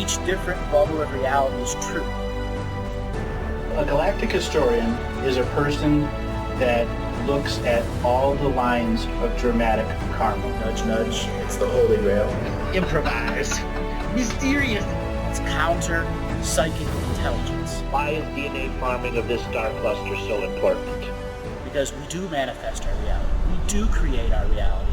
each different bubble of reality is true. A galactic historian is a person that looks at all the lines of dramatic karma. Nudge, nudge. It's the Holy Grail. Improvise. Mysterious. It's counter psychic intelligence. Why is DNA farming of this star cluster so important? Because we do manifest our reality. We do create our reality.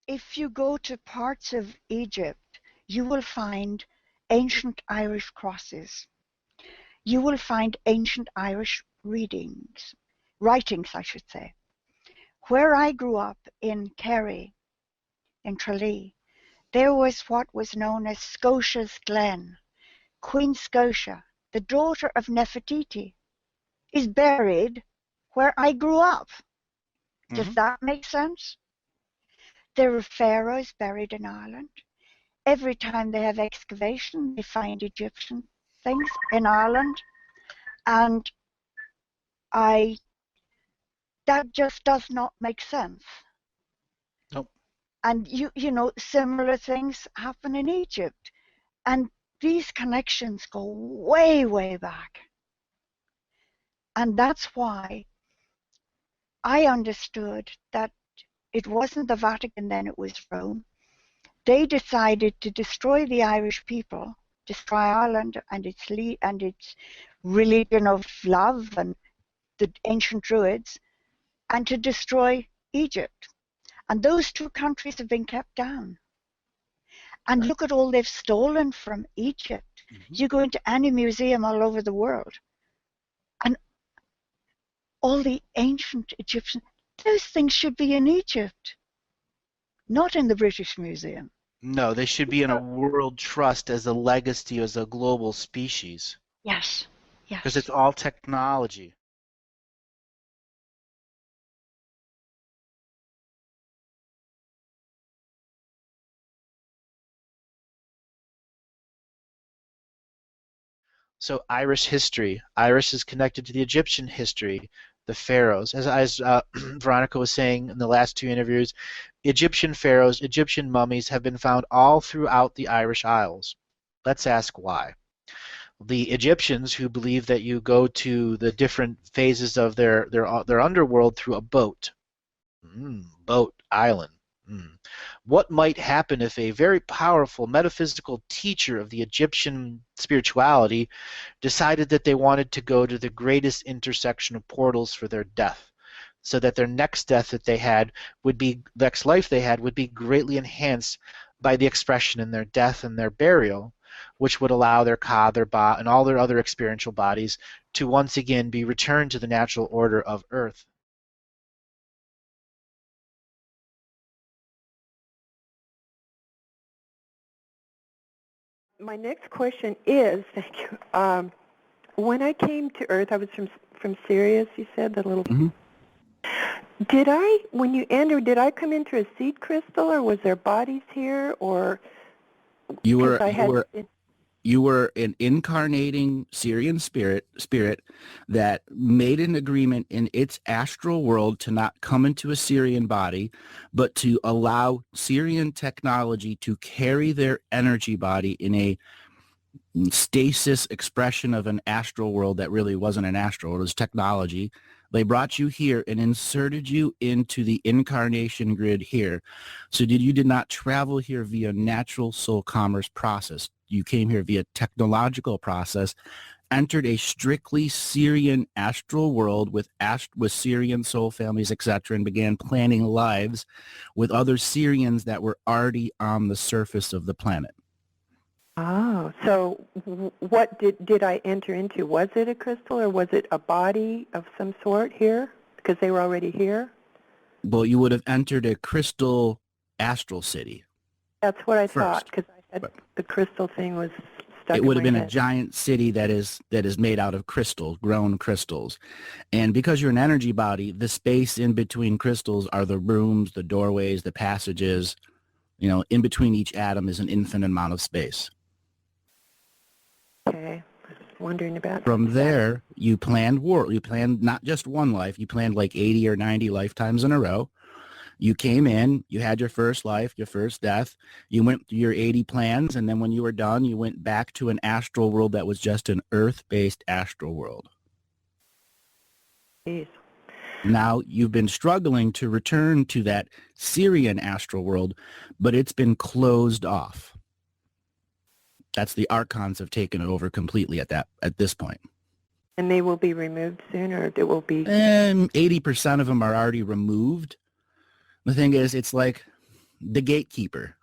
If you go to parts of Egypt, you will find ancient Irish crosses. You will find ancient Irish writings, I should say. Where I grew up in Kerry, in Tralee, there was what was known as Scotia's Glen. Queen Scotia, the daughter of Nefertiti, is buried where I grew up. Does that make sense? There are pharaohs buried in Ireland. Every time they have excavation, they find Egyptian things in Ireland. And that just does not make sense. Nope. And you know, similar things happen in Egypt. And these connections go way, way back. And that's why I understood that it wasn't the Vatican then, it was Rome. They decided to destroy the Irish people, destroy Ireland and its religion of love and the ancient Druids, and to destroy Egypt. And those two countries have been kept down. And look at all they've stolen from Egypt. You go into any museum all over the world, and all the ancient Egyptian, those things should be in Egypt, not in the British Museum. No, they should be in a world trust as a legacy, as a global species. Yes, yes. Because it's all technology. So Irish history. Irish is connected to the Egyptian history, the pharaohs. As Veronica was saying in the last two interviews, Egyptian pharaohs, Egyptian mummies have been found all throughout the Irish Isles. Let's ask why. The Egyptians, who believe that you go to the different phases of their underworld through a boat. Boat, island. What might happen if a very powerful metaphysical teacher of the Egyptian spirituality decided that they wanted to go to the greatest intersection of portals for their death, so that their next death that they had would be, next life they had, would be greatly enhanced by the expression in their death and their burial, which would allow their Ka, their Ba, and all their other experiential bodies to once again be returned to the natural order of Earth. My next question is, thank you. When I came to Earth, I was from Sirius. You said the little. Did I, when you entered, did I come into a seed crystal, or was there bodies here, or? You were an incarnating Syrian spirit that made an agreement in its astral world to not come into a Syrian body, but to allow Syrian technology to carry their energy body in a stasis expression of an astral world that really wasn't an astral world. It was technology. They brought you here and inserted you into the incarnation grid here. So you did not travel here via natural soul commerce process. You came here via technological process, entered a strictly Syrian astral world with Syrian soul families, etc., and began planning lives with other Syrians that were already on the surface of the planet. Oh, so what did I enter into? Was it a crystal, or was it a body of some sort here? Because they were already here? Well, you would have entered a crystal astral city. That's what I thought, because I had the crystal thing was stuck in my head. It would have been a giant city that is made out of crystals, grown crystals. And because you're an energy body, the space in between crystals are the rooms, the doorways, the passages, In between each atom is an infinite amount of space. Okay. I was wondering about From there, you planned not just one life, you planned like 80 or 90 lifetimes in a row. You came in, you had your first life, your first death, you went through your 80 plans, and then when you were done, you went back to an astral world that was just an Earth-based astral world. Jeez. Now, you've been struggling to return to that Syrian astral world, but it's been closed off. That's the Archons have taken it over completely at this point. And they will be removed soon, or it will be... 80% of them are already removed. The thing is, it's like the gatekeeper.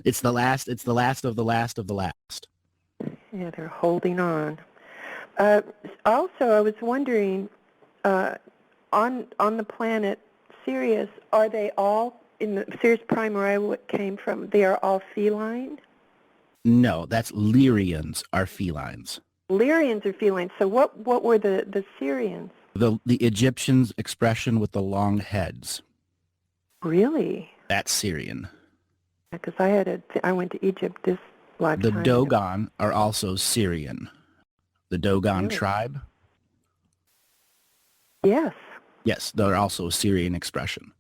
It's the last of the last of the last. Yeah, they're holding on. Also, I was wondering, on the planet Sirius, are they all, in the Sirius Prime where I came from, they are all feline? No, that's Lyrians are felines. Lyrians are felines. So what were the Syrians? The Egyptians' expression with the long heads. Really? That's Syrian. Because I went to Egypt this lifetime. The Dogon are also Syrian. The Dogon tribe? Yes. Yes, they're also a Syrian expression.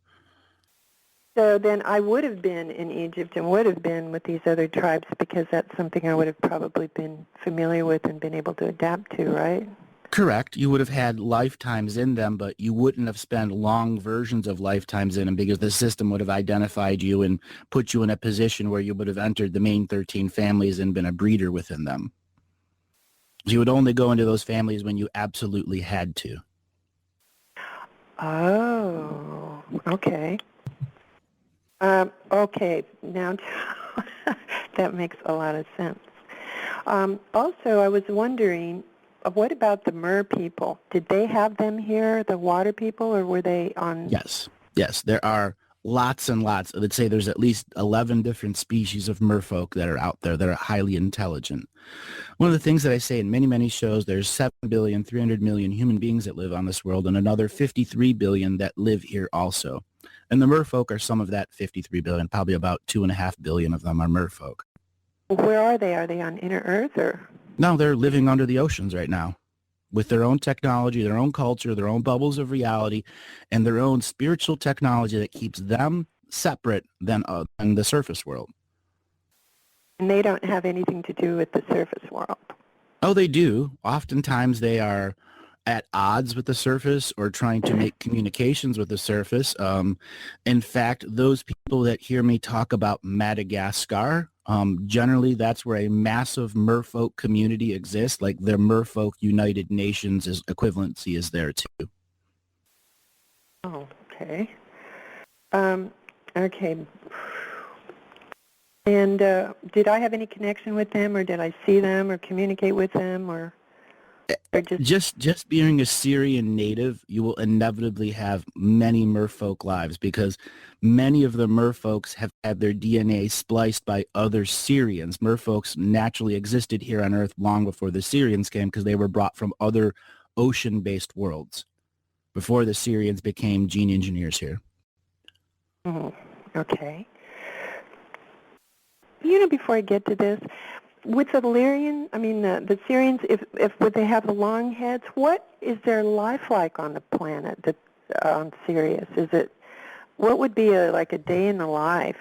So then I would have been in Egypt and would have been with these other tribes because that's something I would have probably been familiar with and been able to adapt to, right? Correct. You would have had lifetimes in them, but you wouldn't have spent long versions of lifetimes in them because the system would have identified you and put you in a position where you would have entered the main 13 families and been a breeder within them. You would only go into those families when you absolutely had to. Oh, okay. Okay, now that makes a lot of sense. Also, I was wondering, what about the Mer people? Did they have them here, the water people, or were they on... Yes, there are lots and lots. Let's say there's at least 11 different species of Merfolk that are out there that are highly intelligent. One of the things that I say in many, many shows, there's 7,300,000,000 human beings that live on this world and another 53 billion that live here also. And the Merfolk are some of that 53 billion, probably about 2.5 billion of them are Merfolk. Where are they? Are they on inner Earth or? No, they're living under the oceans right now with their own technology, their own culture, their own bubbles of reality, and their own spiritual technology that keeps them separate than the surface world. And they don't have anything to do with the surface world? Oh, they do. Oftentimes they are at odds with the surface or trying to make communications with the surface. In fact, those people that hear me talk about Madagascar, generally that's where a massive Merfolk community exists, like the Merfolk United Nations equivalency is there too. Oh, okay. Okay. And did I have any connection with them, or did I see them or communicate with them, or just being a Syrian native, you will inevitably have many Merfolk lives because many of the Merfolks have had their DNA spliced by other Syrians. Merfolks naturally existed here on Earth long before the Syrians came because they were brought from other ocean-based worlds before the Syrians became gene engineers here. Okay. Before I get to this, with the the Syrians, if would they have the long heads, what is their life like on the planet on Sirius? What would be a day in the life,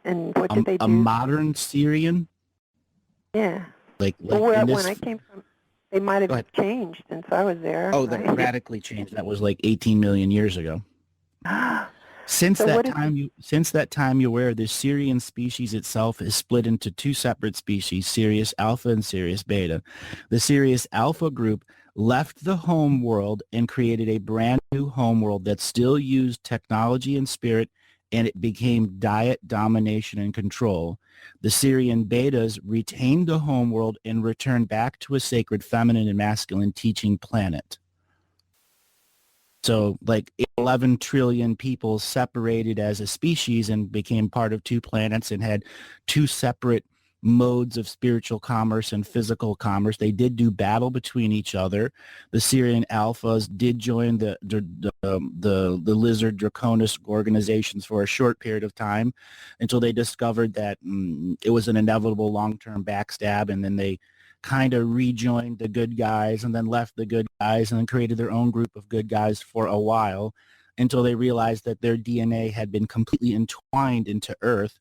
and what did they do? A modern Syrian? Yeah. When I came from, they might have changed since I was there. Oh, they radically changed. That was like 18 million years ago. Since that time, you're aware the Syrian species itself is split into two separate species, Sirius Alpha and Sirius Beta. The Sirius Alpha group left the home world and created a brand new home world that still used technology and spirit, and it became diet, domination, and control. The Syrian Betas retained the home world and returned back to a sacred feminine and masculine teaching planet. So 11 trillion people separated as a species and became part of two planets and had two separate modes of spiritual commerce and physical commerce. They did do battle between each other. The Syrian alphas did join the lizard draconis organizations for a short period of time until they discovered that it was an inevitable long-term backstab, and then they kind of rejoined the good guys and then left the good guys and then created their own group of good guys for a while until they realized that their DNA had been completely entwined into Earth,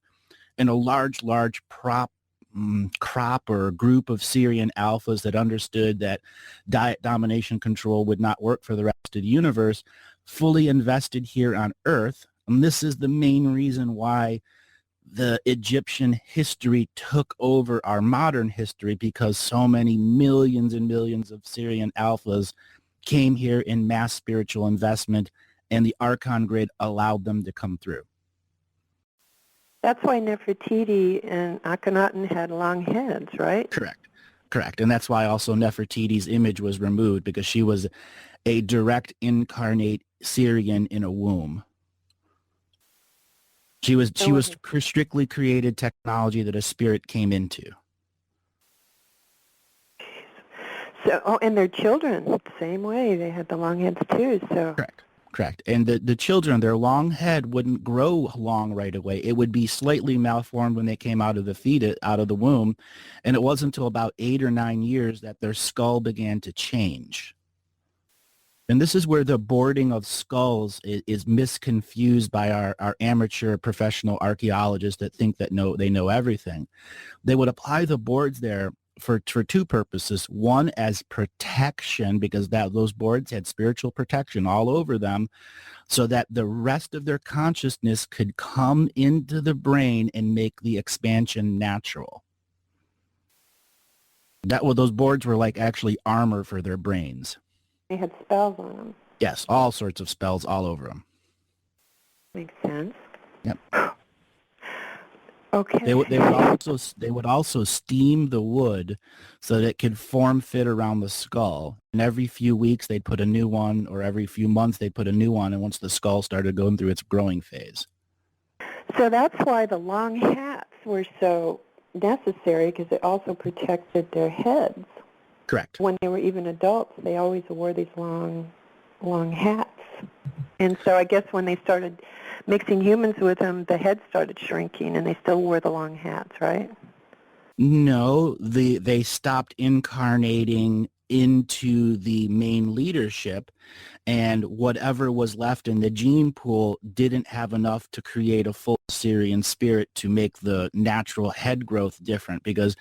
and a large crop or group of Syrian alphas that understood that diet domination control would not work for the rest of the universe fully invested here on Earth. And this is the main reason why the Egyptian history took over our modern history, because so many millions and millions of Syrian alphas came here in mass spiritual investment, and the Archon grid allowed them to come through. That's why Nefertiti and Akhenaten had long heads, right? Correct. And that's why also Nefertiti's image was removed, because she was a direct incarnate Syrian in a womb. She was strictly created technology that a spirit came into. So, and their children, the same way, they had the long heads too. So Correct. And the children, their long head wouldn't grow long right away. It would be slightly malformed when they came out of the womb. And it wasn't until about 8 or 9 years that their skull began to change. And this is where the boarding of skulls is misconfused by our amateur professional archaeologists that think that they know everything. They would apply the boards there for two purposes. One, as protection, because those boards had spiritual protection all over them, so that the rest of their consciousness could come into the brain and make the expansion natural. Those boards were like actually armor for their brains. They had spells on them. Yes, all sorts of spells all over them. Makes sense. Yep. Okay. They would also steam the wood so that it could form fit around the skull. And every few weeks they'd put a new one, or every few months they'd put a new one. And once the skull started going through its growing phase. So that's why the long hats were so necessary, because it also protected their heads. Correct. When they were even adults, they always wore these long hats. And so I guess when they started mixing humans with them, the heads started shrinking, and they still wore the long hats, right? No, they stopped incarnating into the main leadership, and whatever was left in the gene pool didn't have enough to create a full Syrian spirit to make the natural head growth different, because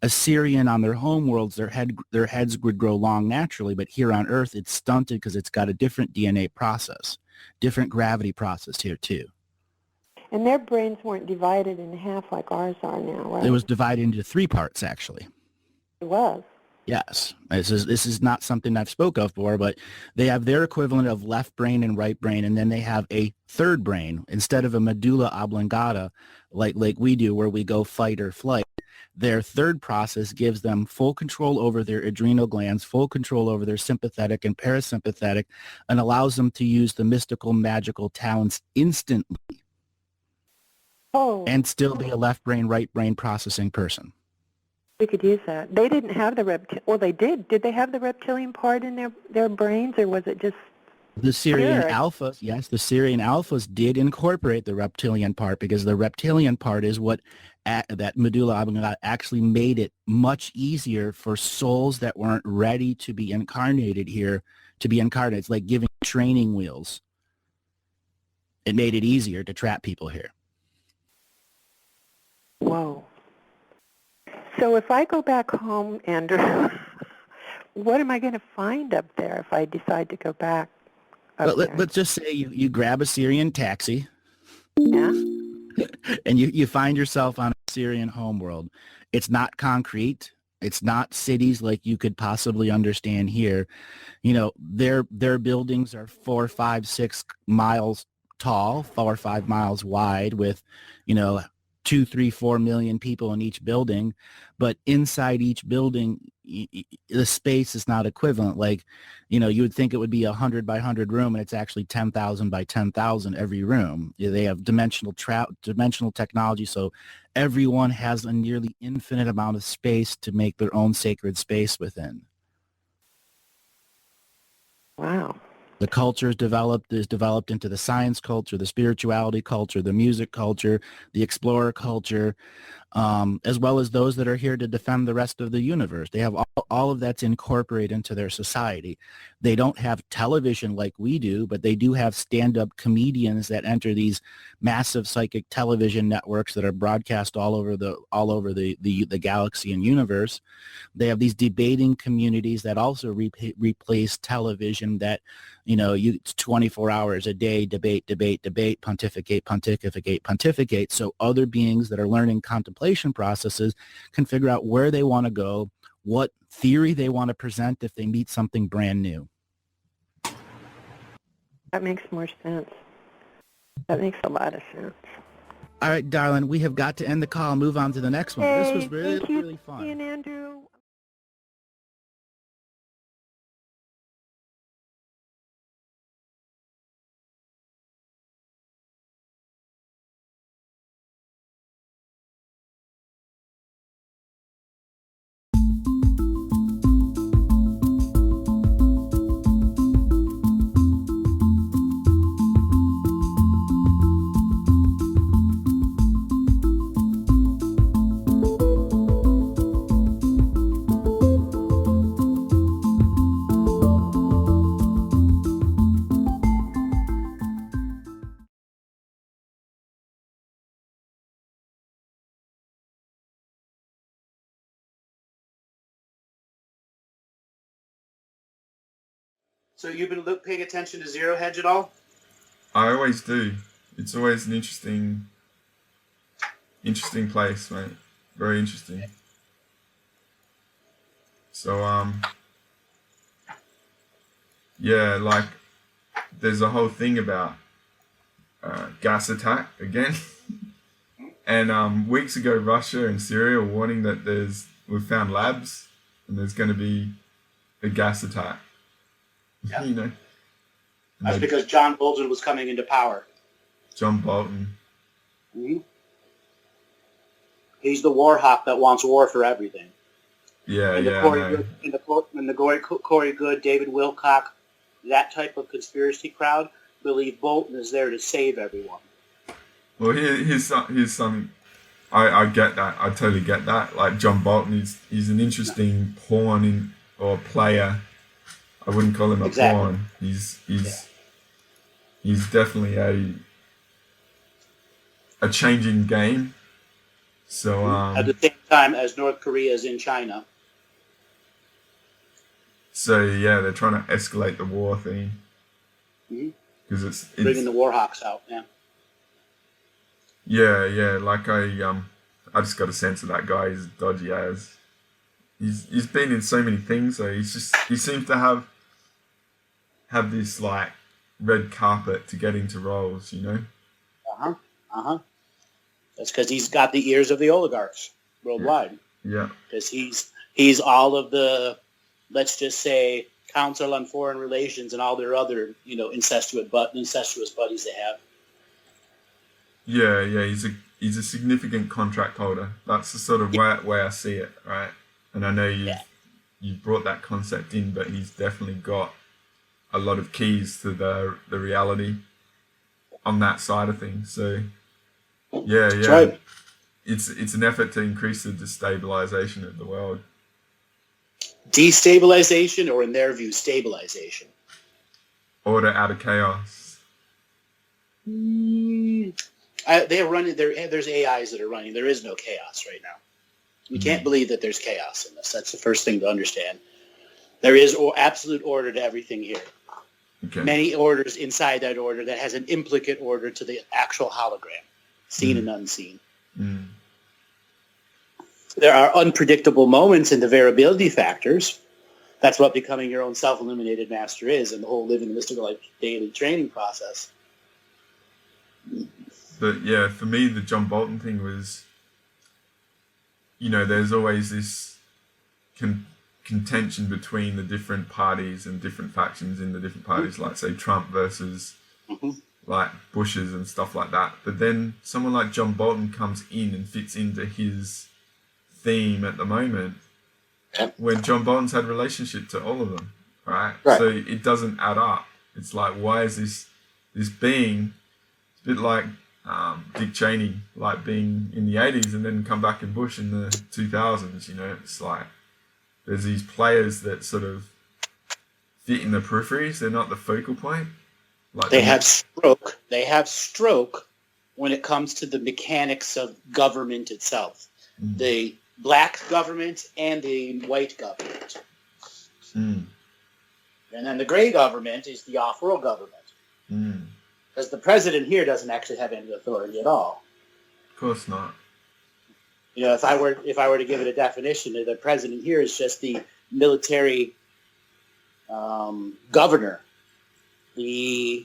a Syrian on their home worlds, their heads would grow long naturally, but here on Earth it's stunted because it's got a different DNA process, different gravity process here too. And their brains weren't divided in half like ours are now, right? It was divided into 3 parts, actually. It was. Yes. This is not something I've spoke of before, but they have their equivalent of left brain and right brain, and then they have a third brain. Instead of a medulla oblongata like we do, where we go fight or flight, their third process gives them full control over their adrenal glands, full control over their sympathetic and parasympathetic, and allows them to use the mystical, magical talents instantly. Oh. And still be a left brain, right brain processing person. We could use that. They didn't have the well, they did. Did they have the reptilian part in their brains, or was it just the Syrian spirit? alphas? Yes, the Syrian alphas did incorporate the reptilian part, because the reptilian part is what that medulla oblongata actually made it much easier for souls that weren't ready to be incarnated here to be incarnated. It's like giving training wheels. It made it easier to trap people here. Whoa. So if I go back home, Andrew, what am I going to find up there if I decide to go back up there? Let's just say you grab a Syrian taxi. Yeah. And you find yourself on a Syrian homeworld. It's not concrete. It's not cities like you could possibly understand here. You know, their buildings are 4, 5, 6 miles tall, 4 or 5 miles wide, with, 2, 3, 4 million people in each building. But inside each building, the space is not equivalent. Like, you would think it would be 100 by 100 room, and it's actually 10,000 by 10,000 every room. They have dimensional technology, so everyone has a nearly infinite amount of space to make their own sacred space within. Wow. The culture is developed into the science culture, the spirituality culture, the music culture, the explorer culture, as well as those that are here to defend the rest of the universe. They have all of that's incorporated into their society. They don't have television like we do, but they do have stand-up comedians that enter these massive psychic television networks that are broadcast all over the galaxy and universe. They have these debating communities that also replace television, that it's 24 hours a day, debate, pontificate. So other beings that are learning contemplation processes can figure out where they want to go, what theory they want to present if they meet something brand new. That makes more sense. That makes a lot of sense. All right, darling, we have got to end the call and move on to the next one. Hey, This was really, thank you, really fun. Ian, Andrew. So you've been paying attention to Zero Hedge at all? I always do. It's always an interesting place, mate. Very interesting. So, yeah, like, there's a whole thing about gas attack again. And weeks ago, Russia and Syria were warning that we've found labs and there's going to be a gas attack. Yeah. That's because John Bolton was coming into power. John Bolton. Mm-hmm. He's the war hawk that wants war for everything. Yeah, and the Corey Good, David Wilcock, that type of conspiracy crowd believe Bolton is there to save everyone. Well, here's some. I get that. I totally get that. Like John Bolton, he's an interesting pawn or player. I wouldn't call him a pawn. He's definitely a changing game. So at the same time as North Korea is in China. So yeah, they're trying to escalate the war thing because it's bringing the war hawks out. Yeah. Like I just got a sense of that guy. He's dodgy as. He's been in so many things, so he seems to have this like red carpet to get into roles, That's because he's got the ears of the oligarchs worldwide. Yeah. Because he's all of the, let's just say, Council on Foreign Relations and all their other incestuous buddies they have. Yeah. He's a significant contract holder. That's the sort of way I see it, right? And I know you've brought that concept in, but he's definitely got a lot of keys to the reality on that side of things. So, yeah. That's right. It's an effort to increase the destabilization of the world. Destabilization, or in their view, stabilization? Order out of chaos. They are running. There's AIs that are running. There is no chaos right now. You can't believe that there's chaos in this. That's the first thing to understand. There is absolute order to everything here. Okay. Many orders inside that order that has an implicate order to the actual hologram, seen and unseen. There are unpredictable moments in the variability factors. That's what becoming your own self-illuminated master is, and the whole living the mystical life daily training process. But yeah, for me, the John Bolton thing was, there's always this contention between the different parties and different factions in the different parties, like say Trump versus like Bush's and stuff like that. But then someone like John Bolton comes in and fits into his theme at the moment, when John Bolton's had relationship to all of them, right? So it doesn't add up. It's like, why is this being, it's a bit like Dick Cheney, like being in the 80s and then come back in Bush in the 2000s, you know? It's like there's these players that sort of fit in the peripheries. They're not the focal point. Like they have stroke when it comes to the mechanics of government itself. The black government and the white government. And then the gray government is the off-world government. Because the president here doesn't actually have any authority at all. Of course not. You know, if I were to give it a definition, the president here is just the military governor. The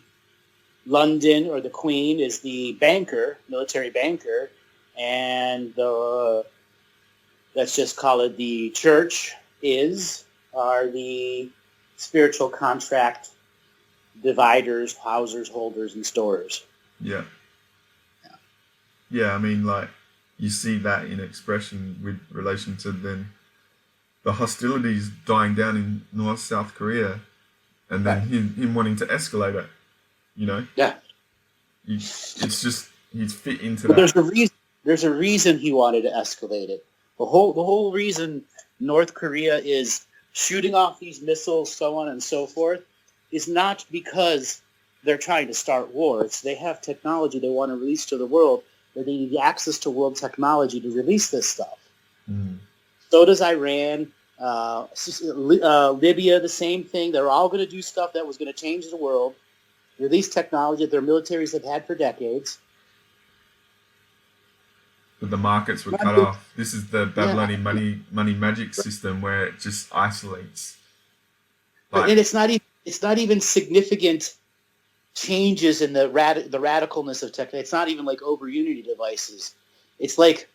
London or the Queen is the banker, military banker, and let's just call it the church are the spiritual contract dividers, housers, holders, and storers. Yeah, I mean, like, you see that in expression with relation to then the hostilities dying down in North South Korea, and then him wanting to escalate it, you know? Yeah. It's just, he's fit into that. There's a reason he wanted to escalate it. The whole reason North Korea is shooting off these missiles, so on and so forth, is not because they're trying to start wars. They have technology they want to release to the world, but they need access to world technology to release this stuff. So does Iran, Libya, the same thing. They're all going to do stuff that was going to change the world, release technology that their militaries have had for decades. But the markets were cut off. This is the Babylonian money magic system where it just isolates. Like, and it's not even significant changes in the radicalness of tech. It's not even like over Unity devices. It's like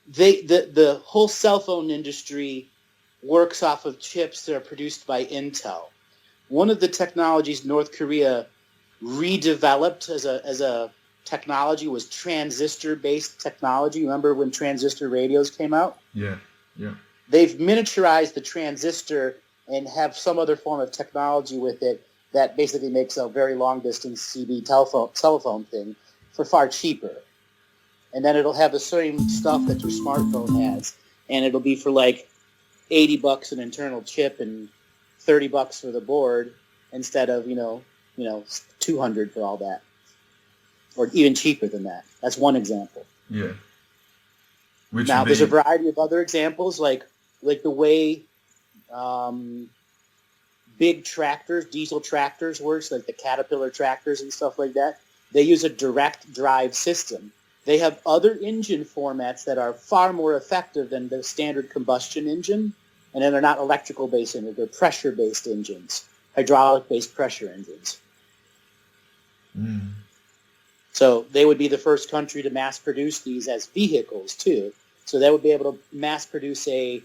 the whole cell phone industry works off of chips that are produced by Intel. One of the technologies North Korea redeveloped as a technology was transistor-based technology. Remember when transistor radios came out? Yeah. They've miniaturized the transistor and have some other form of technology with it that basically makes a very long-distance CB telephone thing for far cheaper. And then it'll have the same stuff that your smartphone has, and it'll be for like $80 an internal chip and $30 for the board instead of $200 for all that, or even cheaper than that. That's one example. Yeah. Now there's a variety of other examples, like the way big tractors, diesel tractors works, like the Caterpillar tractors and stuff like that. They use a direct drive system. They have other engine formats that are far more effective than the standard combustion engine, and then they're not electrical-based engines. They're pressure-based engines, hydraulic-based pressure engines. So they would be the first country to mass-produce these as vehicles, too. So they would be able to mass-produce a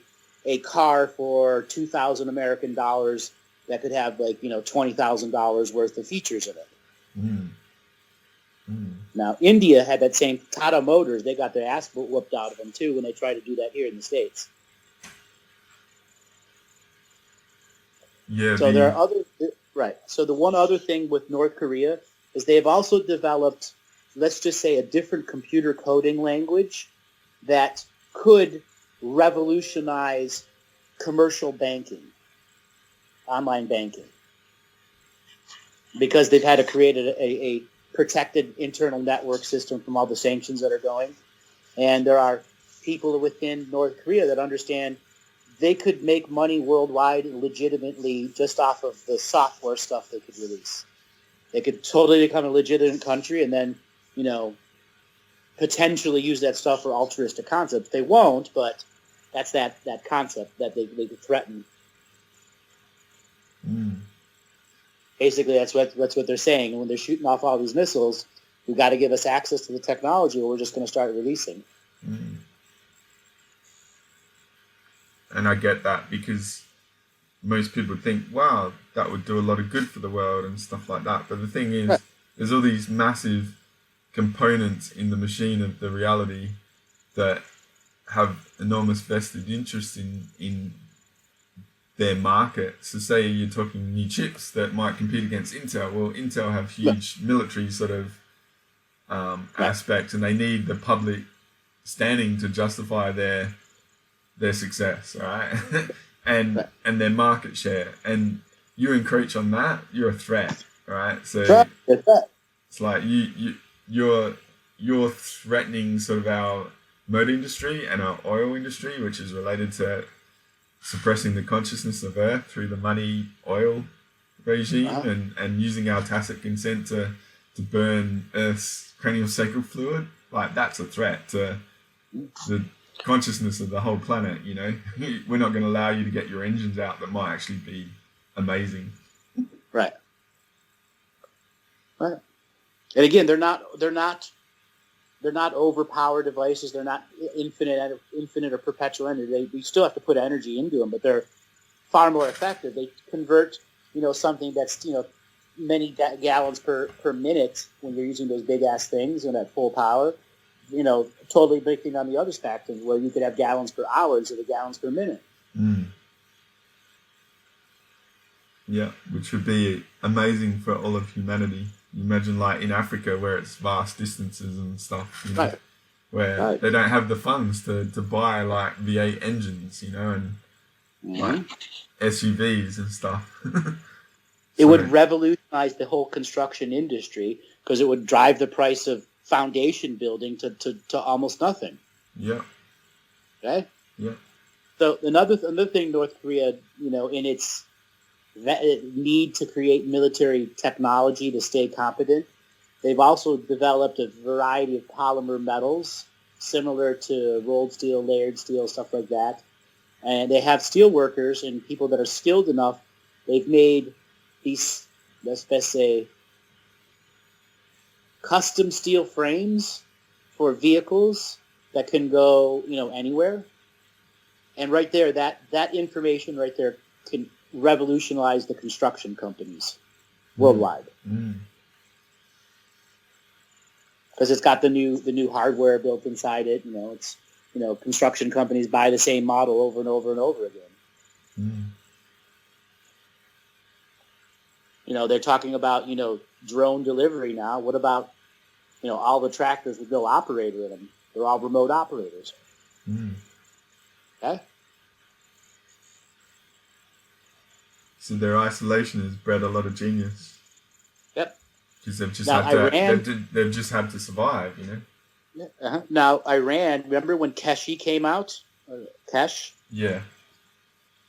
car for $2,000 American dollars that could have, $20,000 worth of features in it. Now, India had that same Tata Motors. They got their ass whooped out of them, too, when they tried to do that here in the States. Yeah. So there are other... Right. So the one other thing with North Korea is they have also developed, let's just say, a different computer coding language that could revolutionize commercial banking, online banking, because they've had to create a protected internal network system from all the sanctions that are going. And there are people within North Korea that understand they could make money worldwide legitimately just off of the software stuff they could release. They could totally become a legitimate country and then, potentially use that stuff for altruistic concepts. They won't, but that's that concept that they could threaten. Basically, that's what they're saying. And when they're shooting off all these missiles, you've got to give us access to the technology or we're just going to start releasing. And I get that, because most people think, wow, that would do a lot of good for the world and stuff like that. But the thing is, there's all these massive components in the machine of the reality that have enormous vested interest in their market. So say you're talking new chips that might compete against Intel. Well, Intel have huge military sort of aspects, and they need the public standing to justify their success, right? and their market share. And you encroach on that, you're a threat, right? So it's like you're threatening sort of our motor industry and our oil industry, which is related to suppressing the consciousness of Earth through the money oil regime, and using our tacit consent to burn Earth's cranial sacral fluid. Like, that's a threat to the consciousness of the whole planet. You know, we're not going to allow you to get your engines out that might actually be amazing. Right. And again, they're not overpowered devices. They're not infinite or perpetual energy. We still have to put energy into them, but they're far more effective. They convert, something that's, many gallons per minute when you're using those big ass things and at full power, totally breaking on the other spectrum where you could have gallons per hour instead of gallons per minute. Yeah, which would be amazing for all of humanity. You imagine, like, in Africa where it's vast distances and stuff, where they don't have the funds to buy like V8 engines, and like SUVs and stuff. It would revolutionize the whole construction industry because it would drive the price of foundation building to almost nothing. Yeah. Okay. Yeah. So another thing North Korea, in its need to create military technology to stay competent, they've also developed a variety of polymer metals similar to rolled steel, layered steel, stuff like that. And they have steel workers and people that are skilled enough. They've made these, let's say, custom steel frames for vehicles that can go, anywhere. And right there, that information right there can revolutionize the construction companies worldwide. Because it's got the new hardware built inside it. It's construction companies buy the same model over and over and over again. They're talking about drone delivery now. What about all the tractors with no operator in them? They're all remote operators. Okay. So their isolation has bred a lot of genius. Yep. Because they've just had to survive, Now, Iran, remember when Keshi came out? Kesh? Yeah.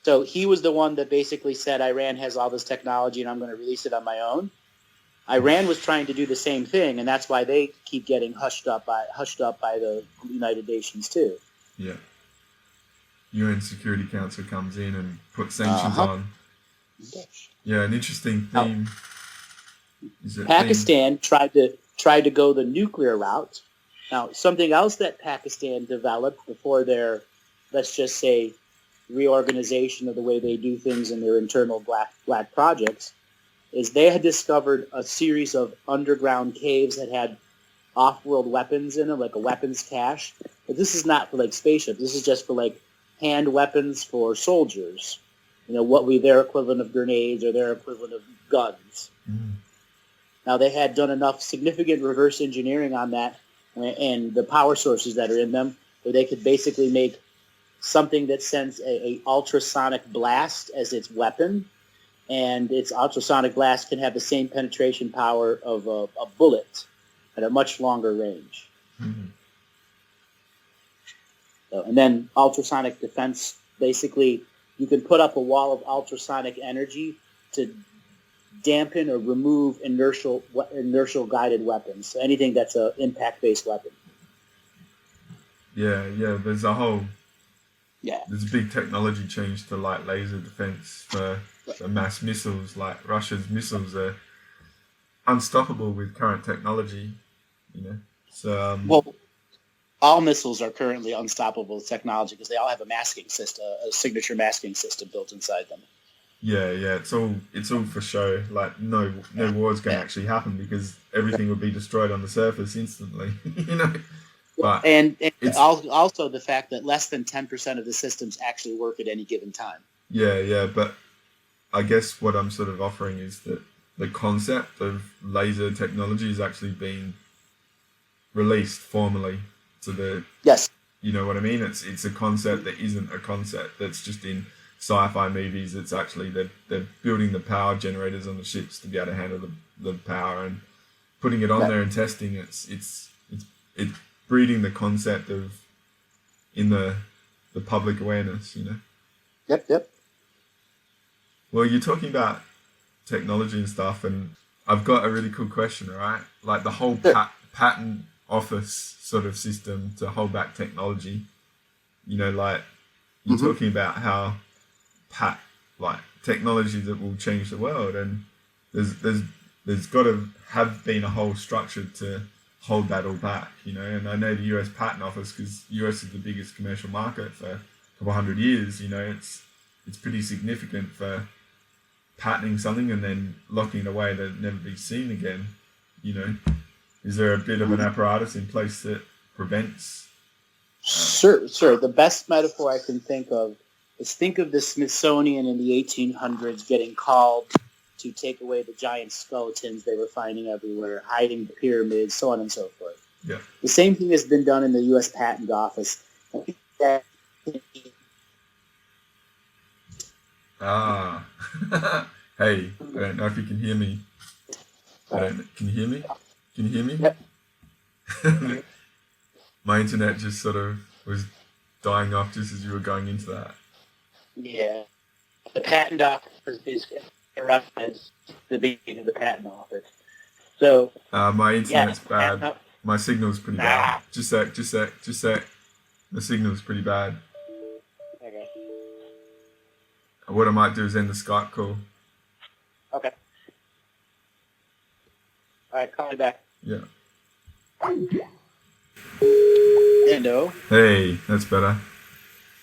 So he was the one that basically said Iran has all this technology and I'm going to release it on my own. Iran was trying to do the same thing, and that's why they keep getting hushed up by the United Nations too. Yeah. UN Security Council comes in and puts sanctions on. Yeah, an interesting theme. Pakistan tried to go the nuclear route. Now, something else that Pakistan developed before their, let's just say, reorganization of the way they do things in their internal black projects, is they had discovered a series of underground caves that had off-world weapons in them, like a weapons cache. But this is not for like spaceships. This is just for like hand weapons for soldiers. What would be their equivalent of grenades or their equivalent of guns. Now, they had done enough significant reverse engineering on that and the power sources that are in them where they could basically make something that sends a ultrasonic blast as its weapon, and its ultrasonic blast can have the same penetration power of a bullet at a much longer range. So, and then ultrasonic defense, basically, you can put up a wall of ultrasonic energy to dampen or remove inertial guided weapons. So anything that's an impact-based weapon. Yeah. There's a big technology change to like laser defense for mass missiles. Like Russia's missiles are unstoppable with current technology. So all missiles are currently unstoppable with technology because they all have a masking system, a signature masking system built inside them. Yeah, it's all for show. Like no wars can actually happen because everything would be destroyed on the surface instantly. But and also the fact that less than 10% of the systems actually work at any given time. Yeah, but I guess what I'm sort of offering is that the concept of laser technology is actually being released formally to the. Yes. You know what I mean? It's a concept that isn't a concept that's just in sci-fi movies. It's actually they're building the power generators on the ships to be able to handle the power and putting it on there and testing. It's breeding the concept of in the public awareness. Yep. Well, you're talking about technology and stuff, and I've got a really cool question. All right, like the whole patent office sort of system to hold back technology. Like you're talking about how technology that will change the world, and there's got to have been a whole structure to hold that all back, and I know the US Patent Office, because US is the biggest commercial market for a couple hundred years, it's pretty significant for patenting something and then locking it away that it never be seen again. Is there a bit of an apparatus in place that prevents? Sure. The best metaphor I can think of is think of the Smithsonian in the 1800s getting called to take away the giant skeletons they were finding everywhere, hiding the pyramids, so on and so forth. Yeah. The same thing has been done in the U.S. Patent Office. Hey, I don't know if you can hear me. Can you hear me? Can you hear me? Yep. My internet just sort of was dying off just as you were going into that. Yeah. The Patent Office is as the beginning of the Patent Office. So my internet's bad. My signal's pretty bad. Just sec. The signal's pretty bad. Okay. What I might do is end the Skype call. Okay. All right, call me back. Yeah. Hello. Hey, that's better.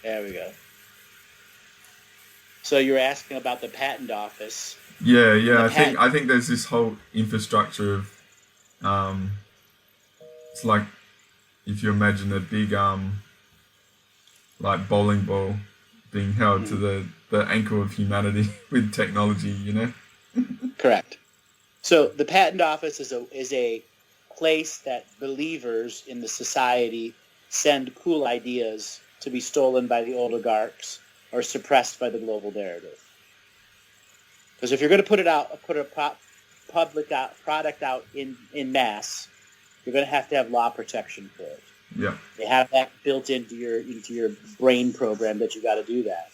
There we go. So you were asking about the Patent Office. Yeah. I think there's this whole infrastructure of, it's like if you imagine a big like bowling ball being held to the ankle of humanity with technology, Correct. So the Patent Office is a place that believers in the society send cool ideas to be stolen by the oligarchs or suppressed by the global narrative. Because if you're going to put a product out in mass, you're going to have law protection for it. Yeah. They have that built into your brain program that you got to do that.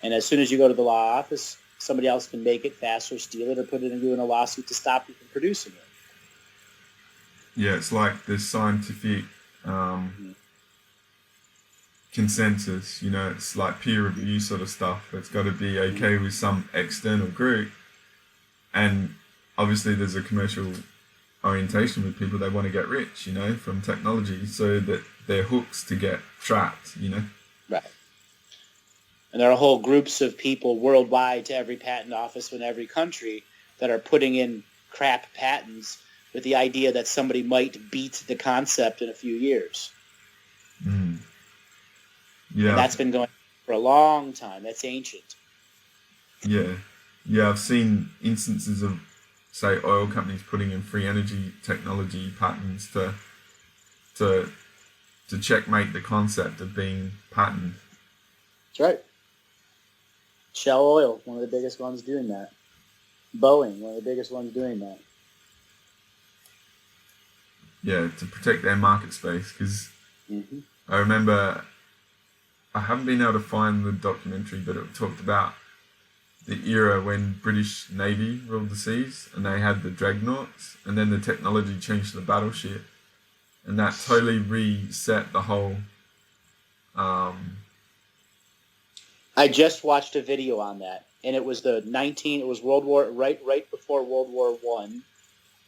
And as soon as you go to the law office, somebody else can make it faster, steal it, or put it into a lawsuit to stop you from producing it. Yeah, it's like the scientific consensus, it's like peer review sort of stuff. It's got to be okay with some external group. And obviously there's a commercial orientation with people. They want to get rich, from technology, so that they're hooks to get trapped, Right. And there are whole groups of people worldwide to every patent office in every country that are putting in crap patents with the idea that somebody might beat the concept in a few years. Mm. Yeah. And that's been going for a long time. That's ancient. Yeah. I've seen instances of, say, oil companies putting in free energy technology patents to checkmate the concept of being patented. That's right. Shell Oil, one of the biggest ones doing that. Boeing, one of the biggest ones doing that. Yeah, to protect their market space, because I remember, I haven't been able to find the documentary, but it talked about the era when British Navy ruled the seas and they had the dreadnoughts, and then the technology changed to the battleship, and that totally reset the whole. I just watched a video on that, and it was World War right before World War I,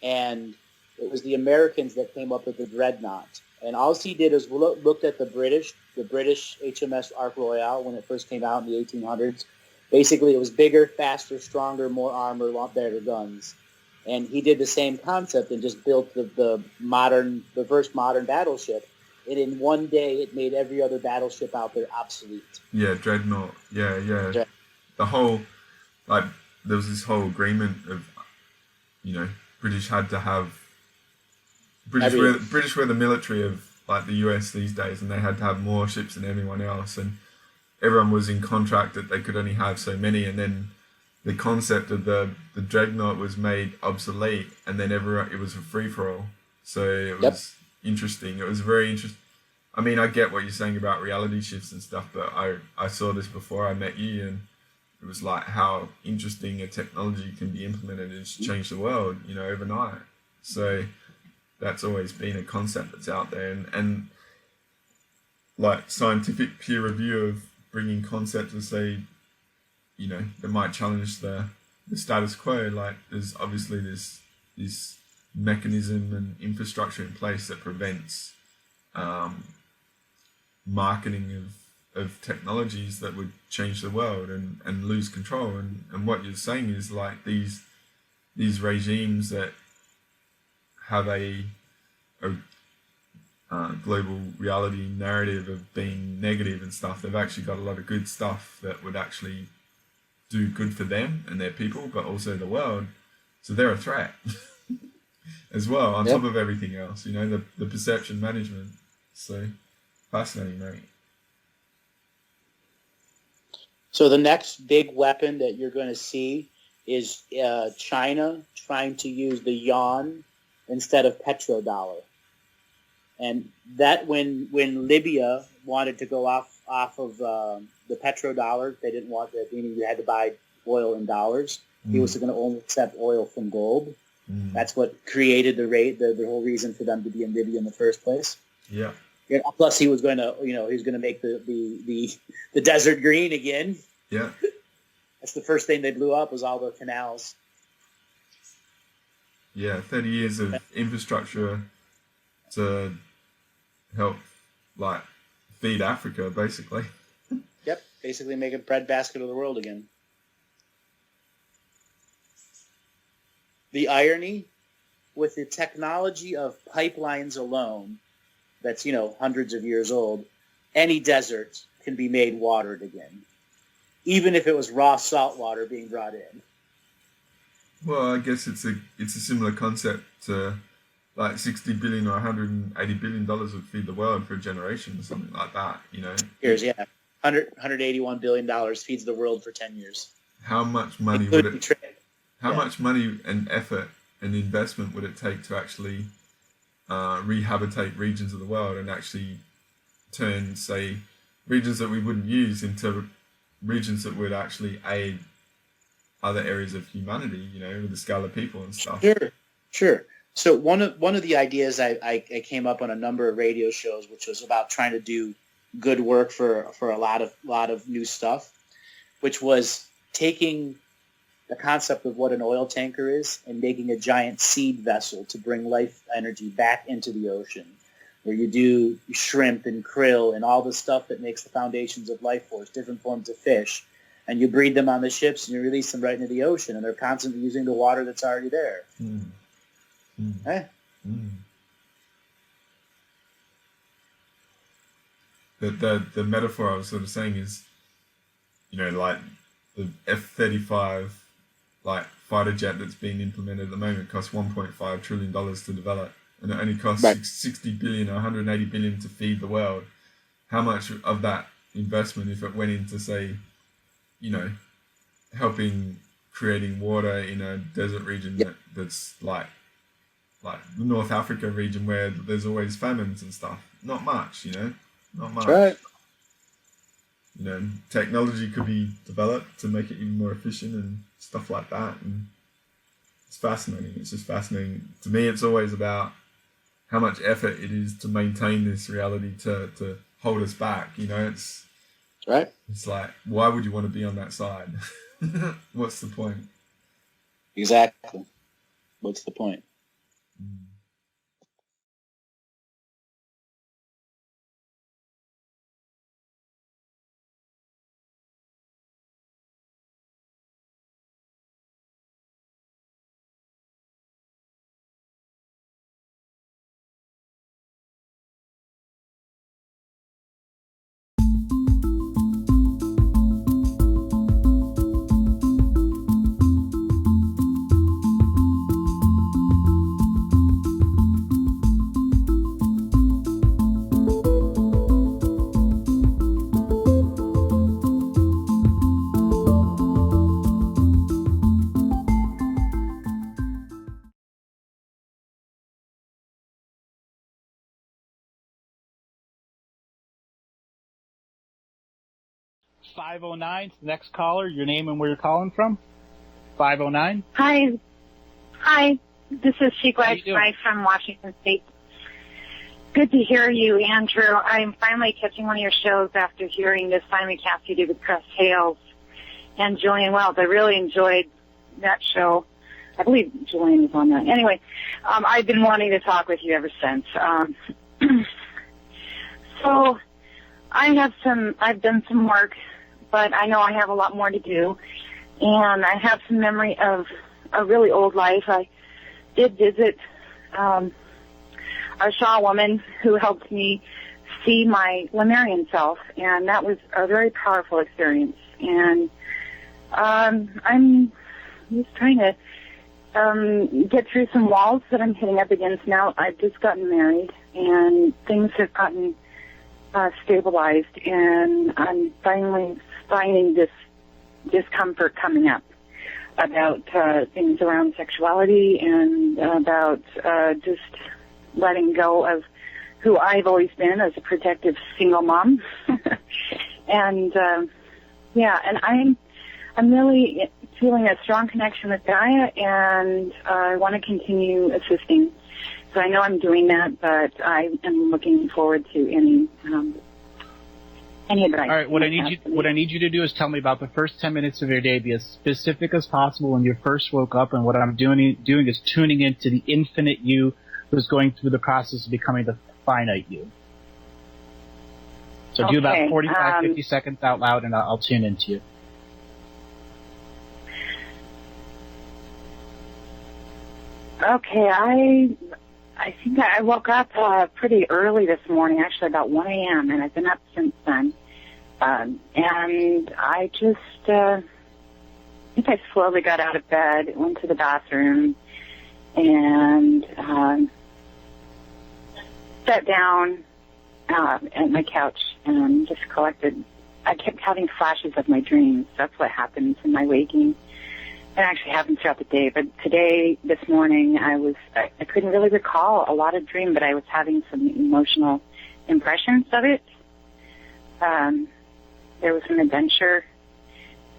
and it was the Americans that came up with the dreadnought, And all he did is looked at the British HMS Ark Royale when it first came out in the 1800s. Basically, it was bigger, faster, stronger, more armor, better guns. And he did the same concept and just built the first modern battleship. And in one day, it made every other battleship out there obsolete. Yeah, Dreadnought. Yeah. The whole, like, there was this whole agreement of, British had to have, British were the military of, like, the US these days, and they had to have more ships than anyone else. And everyone was in contract that they could only have so many, and then the concept of the Dreadnought was made obsolete, and then it was a free-for-all. So it was interesting. It was very interesting. I mean, I get what you're saying about reality shifts and stuff, but I saw this before I met you, and it was like how interesting a technology can be implemented and just change the world, overnight. So that's always been a concept that's out there, and like scientific peer review of bringing concepts to say, that might challenge the status quo. Like, there's obviously this mechanism and infrastructure in place that prevents marketing of technologies that would change the world and lose control. And what you're saying is, like, these regimes that have a global reality narrative of being negative and stuff, they've actually got a lot of good stuff that would actually do good for them and their people, but also the world. So they're a threat as well, on top of everything else, the perception management. So fascinating, mate. So the next big weapon that you're going to see is China trying to use the yuan instead of petrodollar. And that when Libya wanted to go off of the petrodollar, they didn't want that, meaning you had to buy oil in dollars. He was going to only accept oil from gold. That's what created the whole reason for them to be in Libya in the first place. Yeah. Plus, he was going to, he was going to make the desert green again. Yeah. That's the first thing they blew up, was all the canals. Yeah, 30 years of infrastructure to help, like, feed Africa, basically. Yep, basically make a breadbasket of the world again. The irony with the technology of pipelines alone, that's, hundreds of years old, any desert can be made watered again, even if it was raw salt water being brought in. Well, I guess it's a similar concept to, like, $60 billion or $180 billion would feed the world for a generation or something like that, Years, yeah. $181 billion feeds the world for 10 years. How much money much money and effort and investment would it take to actually rehabilitate regions of the world and actually turn, say, regions that we wouldn't use into regions that would actually aid other areas of humanity, with the scale of people and stuff? Sure. So one of the ideas I came up on a number of radio shows, which was about trying to do good work for a lot of new stuff, which was taking the concept of what an oil tanker is and making a giant seed vessel to bring life energy back into the ocean, where you do shrimp and krill and all the stuff that makes the foundations of life force, different forms of fish, and you breed them on the ships and you release them right into the ocean, and they're constantly using the water that's already there. The metaphor I was sort of saying is, like the F-35, like, fighter jet that's being implemented at the moment costs $1.5 trillion to develop, and it only costs $60 billion or $180 billion to feed the world. How much of that investment, if it went into, say, helping creating water in a desert region that's like the North Africa region where there's always famines and stuff? Not much, not much. Right. Technology could be developed to make it even more efficient and stuff like that. And it's fascinating. It's just fascinating. To me, it's always about how much effort it is to maintain this reality to hold us back. It's right. It's like, why would you want to be on that side? What's the point? Exactly. What's the point? 509. Next caller, your name and where you're calling from. 509. Hi. This is Sheikwa from Washington State. Good to hear you, Andrew. I'm finally catching one of your shows after hearing this simulcast you did with Chris Hales and Julian Wells. I really enjoyed that show. I believe Julian was on that. Anyway, I've been wanting to talk with you ever since. So I've done some work, but I know I have a lot more to do. And I have some memory of a really old life. I did visit a Shaw woman who helped me see my Lemurian self, and that was a very powerful experience. And I'm just trying to get through some walls that I'm hitting up against now. I've just gotten married, and things have gotten stabilized, and I'm finally finding this discomfort coming up about things around sexuality and about just letting go of who I've always been as a protective single mom. And and I'm really feeling a strong connection with Gaia, and I want to continue assisting. So I know I'm doing that, but I am looking forward to any advice. All right, what I need you to do is tell me about the first 10 minutes of your day. Be as specific as possible when you first woke up, and what I'm doing is tuning into the infinite you who's going through the process of becoming the finite you. So do about 45, 50 seconds out loud, and I'll tune into you. Okay, I think I woke up pretty early this morning, actually about 1 a.m., and I've been up since then. And I just, I think I slowly got out of bed, went to the bathroom, and sat down at my couch and just collected. I kept having flashes of my dreams. That's what happens in my waking. It actually happens throughout the day, but today, this morning, I couldn't really recall a lot of dream, but I was having some emotional impressions of it. There was an adventure,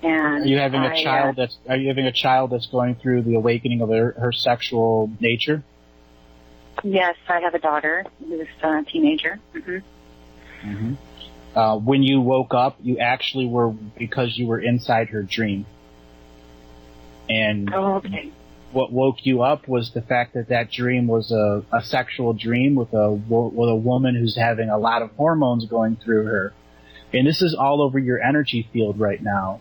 and Are you having a child that's going through the awakening of her sexual nature? Yes, I have a daughter who's a teenager. Mm-hmm. Mm-hmm. When you woke up, you actually were, because you were inside her dream. And what woke you up was the fact that dream was a sexual dream with a woman who's having a lot of hormones going through her. And this is all over your energy field right now.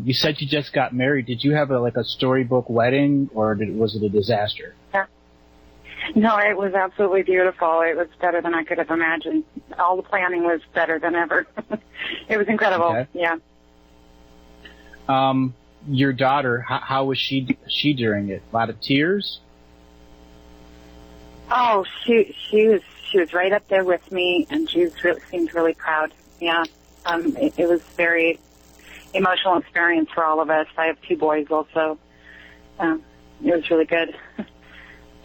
You said you just got married. Did you have a storybook wedding, or was it a disaster? Yeah. No, it was absolutely beautiful. It was better than I could have imagined. All the planning was better than ever. It was incredible. Okay. Yeah. Your daughter, how was she during it? A lot of tears? Oh, she was right up there with me, and she seemed really proud. Yeah. It was very emotional experience for all of us. I have 2 boys also. It was really good.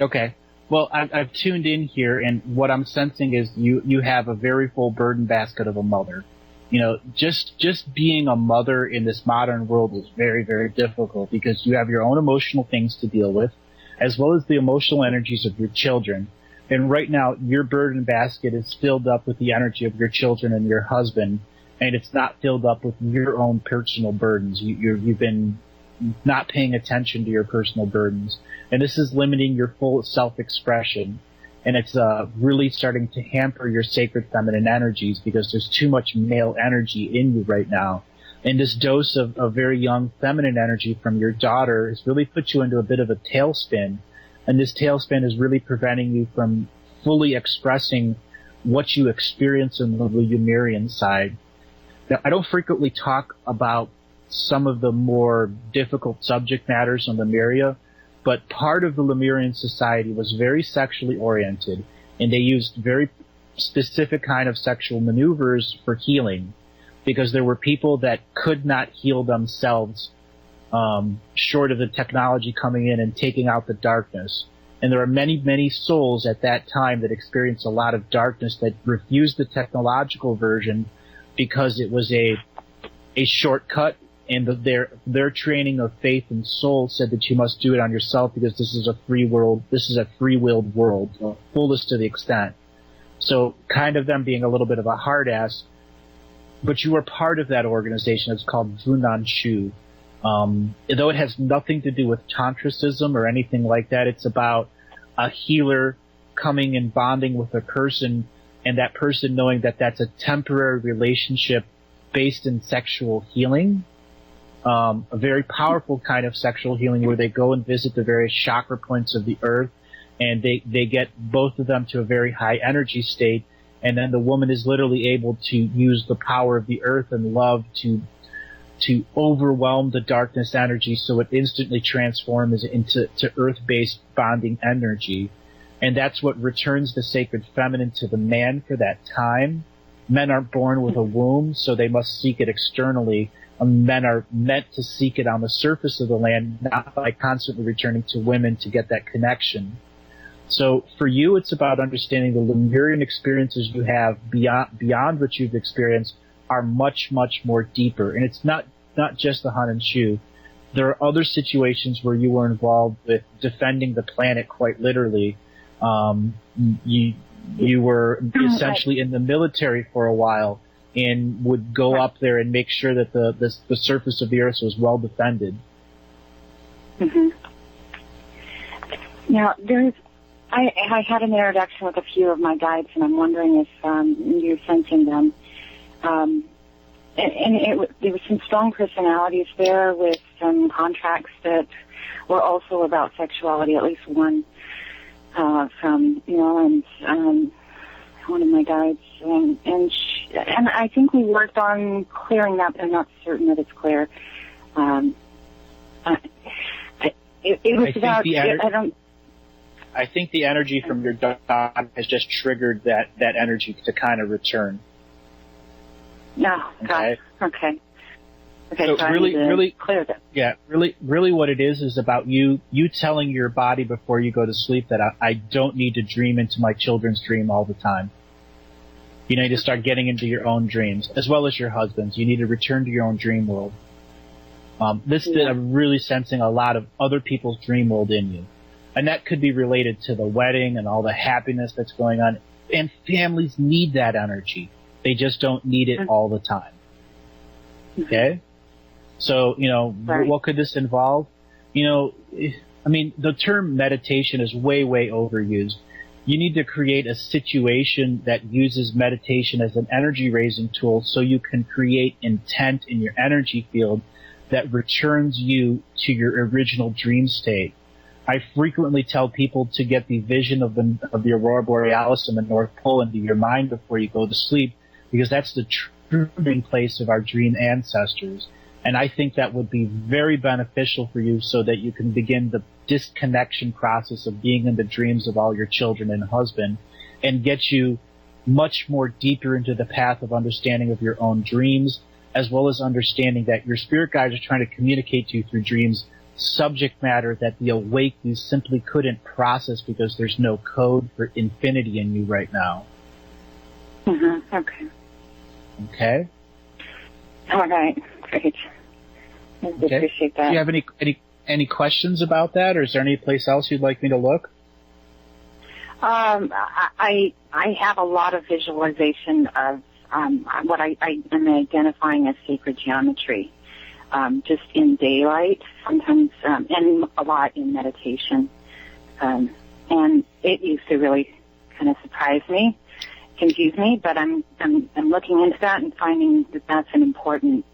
Okay. Well, I've tuned in here, and what I'm sensing is you have a very full burden basket of a mother. You know, just being a mother in this modern world is very, very difficult because you have your own emotional things to deal with, as well as the emotional energies of your children. And right now, your burden basket is filled up with the energy of your children and your husband, and it's not filled up with your own personal burdens. You've been not paying attention to your personal burdens, and this is limiting your full self-expression. And it's really starting to hamper your sacred feminine energies because there's too much male energy in you right now. And this dose of very young feminine energy from your daughter has really put you into a bit of a tailspin. And this tailspin is really preventing you from fully expressing what you experience in the Lemurian side. Now, I don't frequently talk about some of the more difficult subject matters on Lemuria, but part of the Lemurian society was very sexually oriented, and they used very specific kind of sexual maneuvers for healing, because there were people that could not heal themselves short of the technology coming in and taking out the darkness. And there are many, many souls at that time that experienced a lot of darkness that refused the technological version because it was a a shortcut, and their training of faith and soul said that you must do it on yourself because this is a free-willed world, fullest to the extent. So kind of them being a little bit of a hard ass, but you were part of that organization. It's called Vunan Shu. Though it has nothing to do with tantricism or anything like that, it's about a healer coming and bonding with a person, and that person knowing that that's a temporary relationship based in sexual healing, a very powerful kind of sexual healing where they go and visit the various chakra points of the earth, and they get both of them to a very high energy state, and then the woman is literally able to use the power of the earth and love to overwhelm the darkness energy so it instantly transforms into earth-based bonding energy. And that's what returns the sacred feminine to the man for that time. Men aren't born with a womb, so they must seek it externally. Men are meant to seek it on the surface of the land, not by constantly returning to women to get that connection. So for you, it's about understanding the Lemurian experiences you have beyond what you've experienced are much, much more deeper. And it's not just the Han and Shu. There are other situations where you were involved with defending the planet quite literally. You were essentially in the military for a while and would go up there and make sure that the surface of the earth was well defended. Mm-hmm. Now, I had an introduction with a few of my guides, and I'm wondering if you're sensing them. And there were some strong personalities there with some contracts that were also about sexuality, at least one from, and one of my guides. And I think we worked on clearing that, but I'm not certain that it's clear. It was about, I think the energy from your dog has just triggered that energy to kind of return. No, okay. Okay. So really clear that. Yeah, really what it is about you telling your body before you go to sleep that I don't need to dream into my children's dream all the time. You need to start getting into your own dreams, as well as your husband's. You need to return to your own dream world. I'm really sensing a lot of other people's dream world in you. And that could be related to the wedding and all the happiness that's going on. And families need that energy. They just don't need it all the time. Okay? So, what could this involve? The term meditation is way, way overused. You need to create a situation that uses meditation as an energy-raising tool so you can create intent in your energy field that returns you to your original dream state. I frequently tell people to get the vision of the Aurora Borealis and the North Pole into your mind before you go to sleep, because that's the true place of our dream ancestors. And I think that would be very beneficial for you so that you can begin the disconnection process of being in the dreams of all your children and husband and get you much more deeper into the path of understanding of your own dreams, as well as understanding that your spirit guides are trying to communicate to you through dreams subject matter that the awake you simply couldn't process because there's no code for infinity in you right now. Mm-hmm. Okay. Okay? All right. Great. I appreciate that. Do you have any questions about that, or is there any place else you'd like me to look? I have a lot of visualization of what I am identifying as sacred geometry. Just in daylight, sometimes, and a lot in meditation. And it used to really kind of surprise me, confuse me, but I'm looking into that and finding that that's an important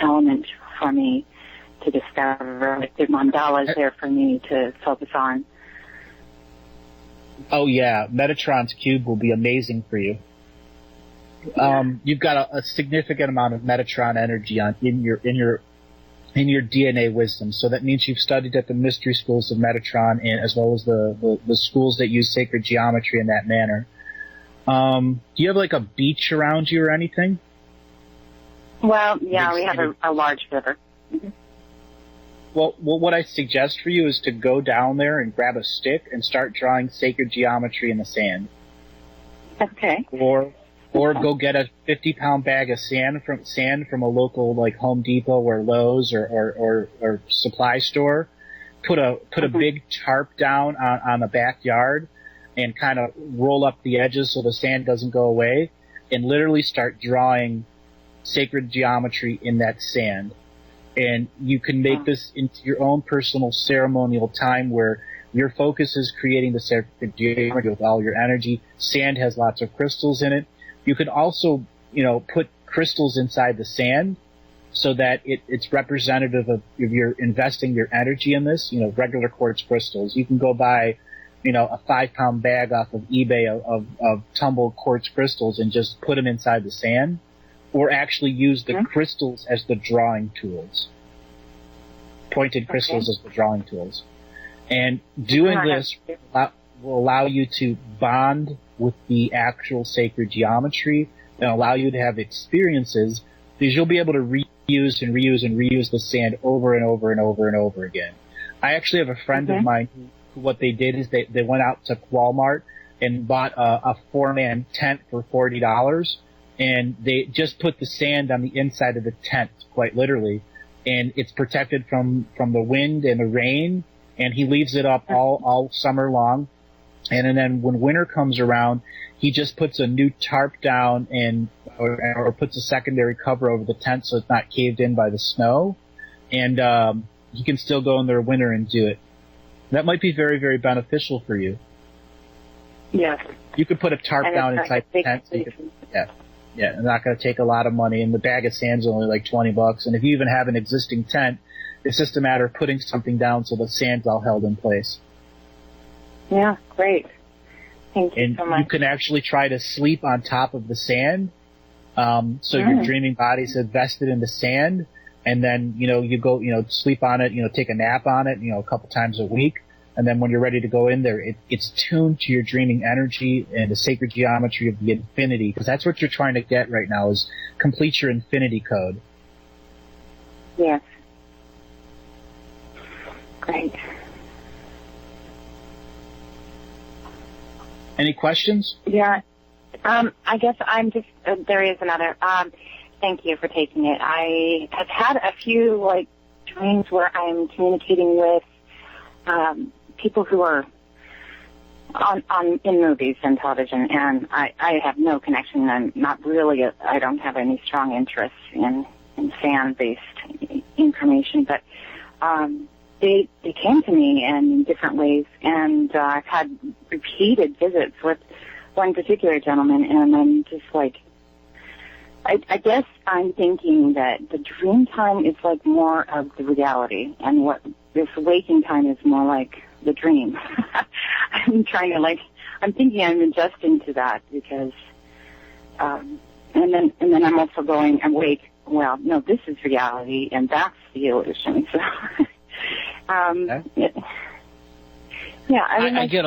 element for me to discover. Like the mandala is there for me to focus on. Oh yeah, Metatron's cube will be amazing for you. You've got a significant amount of Metatron energy in your DNA wisdom. So that means you've studied at the mystery schools of Metatron, and as well as the schools that use sacred geometry in that manner. Do you have like a beach around you or anything? Well, yeah, we have a large river. Mm-hmm. Well, what I suggest for you is to go down there and grab a stick and start drawing sacred geometry in the sand. Okay. Or Or go get a 50-pound bag of sand from a local like Home Depot or Lowe's or supply store. Put a big tarp down on the backyard and kind of roll up the edges so the sand doesn't go away, and literally start drawing sacred geometry in that sand. And you can make this into your own personal ceremonial time where your focus is creating the sacred geometry with all your energy. Sand has lots of crystals in it. You can also, put crystals inside the sand so that it's representative of if you're investing your energy in this, regular quartz crystals. You can go buy, a 5-pound bag off of eBay of tumbled quartz crystals and just put them inside the sand, or actually use the crystals as the drawing tools. Pointed crystals as the drawing tools. And doing this will allow you to bond with the actual sacred geometry and allow you to have experiences, because you'll be able to reuse and reuse the sand over and over and over and over again. I actually have a friend of mine who what they did is they went out to Walmart and bought a 4-man tent for $40, and they just put the sand on the inside of the tent, quite literally, and it's protected from the wind and the rain, and he leaves it up all summer long. And then when winter comes around, he just puts a new tarp down or puts a secondary cover over the tent so it's not caved in by the snow. And he can still go in their winter and do it. That might be very, very beneficial for you. Yes. You could put a tarp down inside the tent. So yeah, it's not going to take a lot of money. And the bag of sand's only like $20. And if you even have an existing tent, it's just a matter of putting something down so the sand's all held in place. Yeah, great. Thank you so much. And you can actually try to sleep on top of the sand. So your dreaming body's invested in the sand. And then, you go, sleep on it, take a nap on it, a couple times a week. And then when you're ready to go in there, it's tuned to your dreaming energy and the sacred geometry of the infinity. Because that's what you're trying to get right now, is complete your infinity code. Yes. Great. Any questions? Yeah. I guess I'm just, there is another. Thank you for taking it. I have had a few, dreams where I'm communicating with people who are in movies and television, and I have no connection. I'm not really, I don't have any strong interest in fan-based information, but they came to me in different ways, and I've had repeated visits with one particular gentleman, and I'm just I guess I'm thinking that the dream time is more of the reality, and what this waking time is more like the dream. I'm trying to I'm thinking I'm adjusting to that because, and then I'm also going, I'm awake. Well, no, this is reality, and that's the illusion. So, I get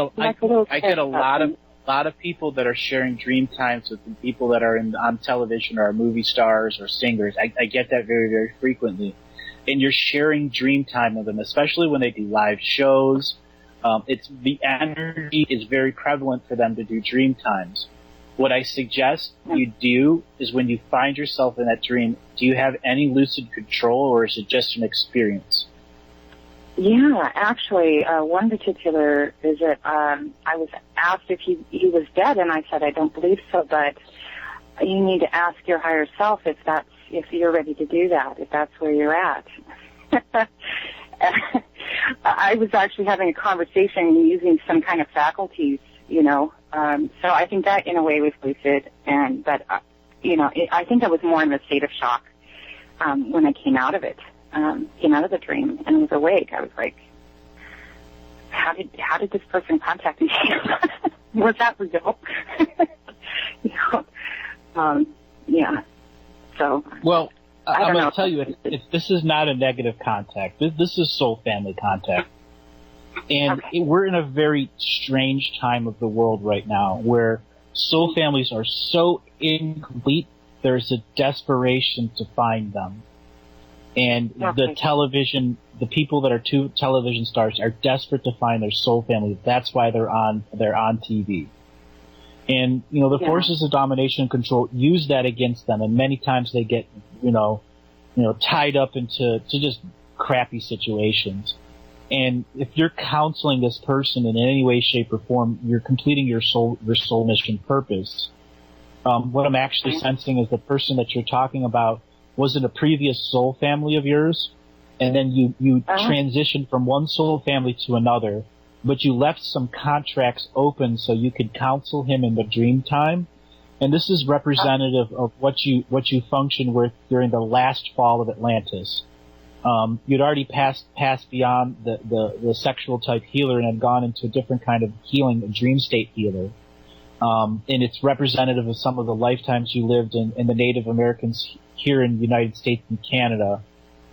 a lot of people that are sharing dream times with people that are on television or are movie stars or singers. I get that very, very frequently. And you're sharing dream time with them, especially when they do live shows. The energy is very prevalent for them to do dream times. What I suggest you do is when you find yourself in that dream, do you have any lucid control, or is it just an experience? Yeah, actually, one particular visit, I was asked if he was dead, and I said I don't believe so, but you need to ask your higher self if you're ready to do that, if that's where you're at. I was actually having a conversation using some kind of faculties, so I think that in a way was lucid, but I think I was more in the state of shock when I came out of it. Came out of the dream and was awake. I was like, how did this person contact me? Was that real? Yeah. So. Well, I'm going to tell you, if this is not a negative contact. This is soul family contact. And we're in a very strange time of the world right now where soul families are so incomplete, there's a desperation to find them. And the people that are television stars are desperate to find their soul family. That's why they're on TV. And, the forces of domination and control use that against them, and many times they get, tied up into just crappy situations. And if you're counseling this person in any way, shape, or form, you're completing your soul mission purpose. What I'm actually sensing is the person that you're talking about was in a previous soul family of yours, and then you transitioned from one soul family to another, but you left some contracts open so you could counsel him in the dream time. And this is representative of what you functioned with during the last fall of Atlantis. You'd already passed beyond the sexual type healer and had gone into a different kind of healing, a dream state healer. And it's representative of some of the lifetimes you lived in the Native Americans here in the United States and Canada.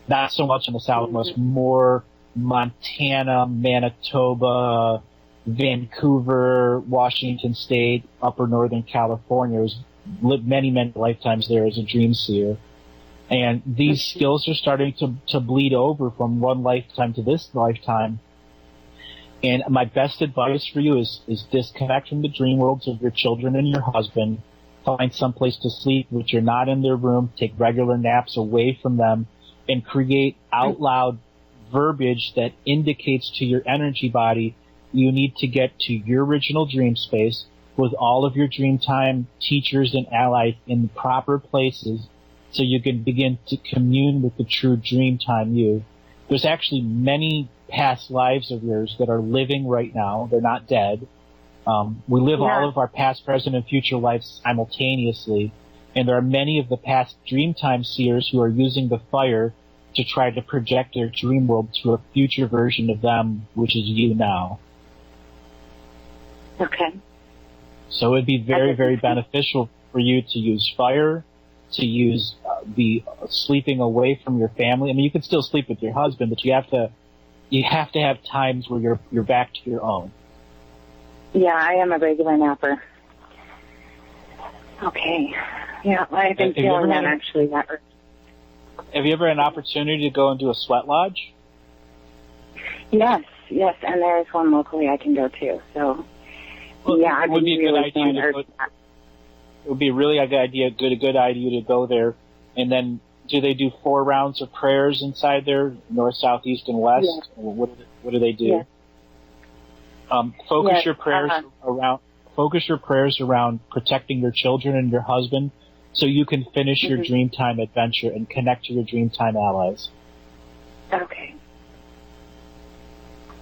Not so much in the Southwest, more Montana, Manitoba, Vancouver, Washington State, upper Northern California. Lived many, many lifetimes there as a dream seer. And these skills are starting to bleed over from one lifetime to this lifetime. And my best advice for you is disconnect from the dream worlds of your children and your husband. Find someplace to sleep which you're not in their room. Take regular naps away from them and create out loud verbiage that indicates to your energy body you need to get to your original dream space with all of your dream time teachers and allies in the proper places so you can begin to commune with the true dream time you. There's actually many past lives of yours that are living right now. They're not dead. We live all of our past, present, and future lives simultaneously. And there are many of the past Dreamtime seers who are using the fire to try to project their dream world to a future version of them, which is you now. Okay. So it'd be very, very beneficial for you to use fire, to use the sleeping away from your family. I mean, you can still sleep with your husband, but you have to have times where you're back to your own. Yeah, I am a regular napper. Okay. Yeah, I've been feeling that actually. Have you ever had an opportunity to go and do a sweat lodge? Yes, and there's one locally I can go to. So, yeah, it would be a good idea to go. It would be really a good idea to go there. And then, do they do 4 rounds of prayers inside there, north, south, east, and west? Yes. What do they do? Yes. Focus your prayers around protecting your children and your husband, so you can finish your Dreamtime adventure and connect to your Dreamtime allies. Okay.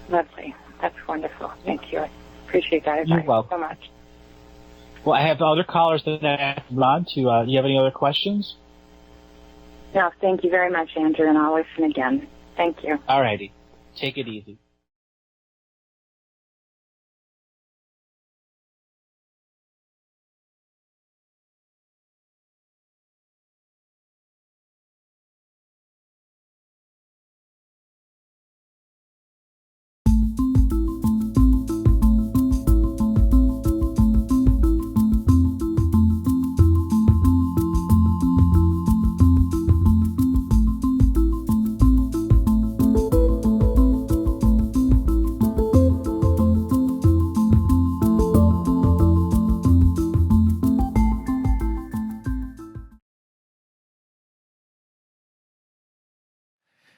Lovely. That's wonderful. Thank you. I appreciate that advice so much. Well, I have other callers that I have to run to. Do you have any other questions? No, thank you very much, Andrew, and I'll listen again. Thank you. All righty. Take it easy.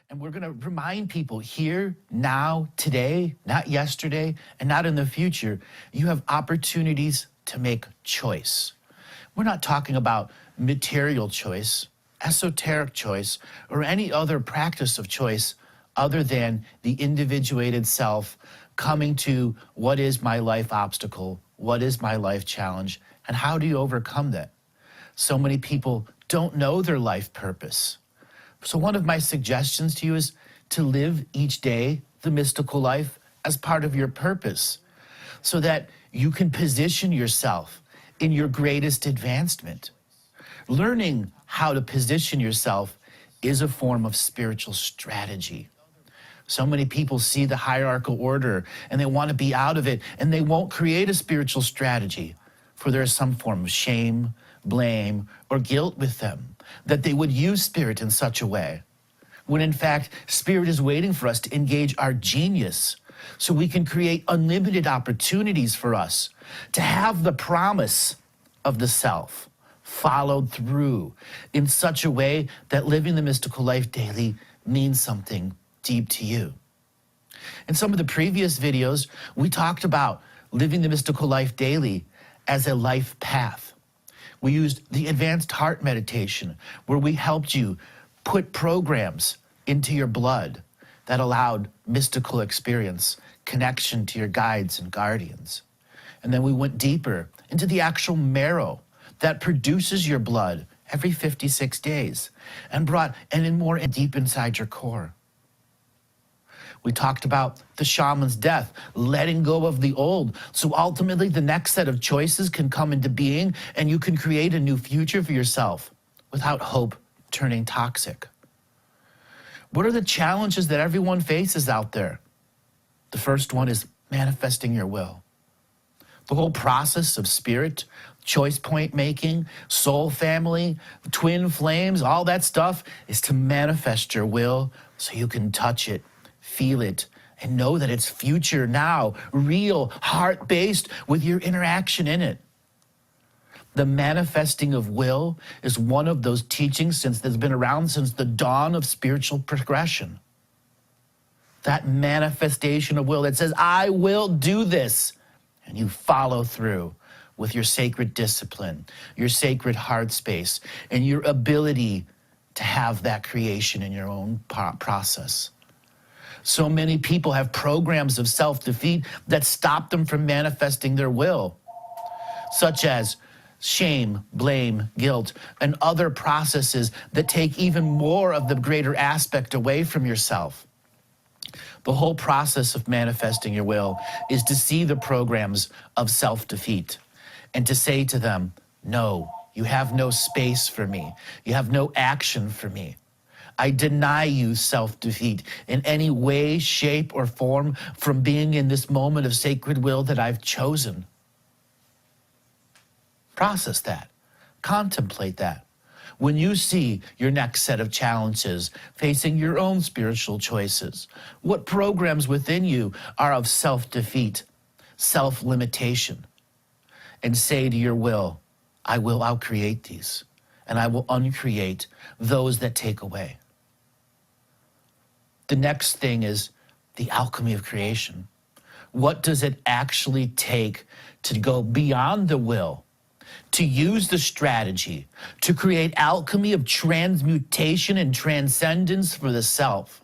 And we're going to remind people here, now, today, not yesterday, and not in the future, you have opportunities to make choice. We're not talking about material choice, esoteric choice, or any other practice of choice other than the individuated self coming to what is my life obstacle, what is my life challenge, and how do you overcome that? So many people don't know their life purpose. So one of my suggestions to you is to live each day the mystical life as part of your purpose so that you can position yourself in your greatest advancement. Learning how to position yourself is a form of spiritual strategy. So many people see the hierarchical order and they want to be out of it, and they won't create a spiritual strategy, for there is some form of shame, blame, or guilt with them, that they would use spirit in such a way, when in fact, spirit is waiting for us to engage our genius so we can create unlimited opportunities for us to have the promise of the self followed through in such a way that living the mystical life daily means something deep to you. In some of the previous videos, we talked about living the mystical life daily as a life path. We used the advanced heart meditation, where we helped you put programs into your blood that allowed mystical experience, connection to your guides and guardians. And then we went deeper into the actual marrow that produces your blood every 56 days and brought in more deep inside your core. We talked about the shaman's death, letting go of the old, so ultimately the next set of choices can come into being and you can create a new future for yourself without hope turning toxic. What are the challenges that everyone faces out there? The first one is manifesting your will. The whole process of spirit, choice point making, soul family, twin flames, all that stuff is to manifest your will so you can touch it, feel it, and know that it's future now, real, heart-based with your interaction in it. The manifesting of will is one of those teachings that's been around since the dawn of spiritual progression. That manifestation of will that says, I will do this, and you follow through with your sacred discipline, your sacred heart space, and your ability to have that creation in your own process. So many people have programs of self-defeat that stop them from manifesting their will, such as shame, blame, guilt, and other processes that take even more of the greater aspect away from yourself. The whole process of manifesting your will is to see the programs of self-defeat and to say to them, no, you have no space for me. You have no action for me. I deny you self-defeat in any way, shape, or form from being in this moment of sacred will that I've chosen. Process that. Contemplate that. When you see your next set of challenges facing your own spiritual choices, what programs within you are of self-defeat, self-limitation, and say to your will, I will outcreate these, and I will uncreate those that take away. The next thing is the alchemy of creation. What does it actually take to go beyond the will, to use the strategy, to create alchemy of transmutation and transcendence for the self?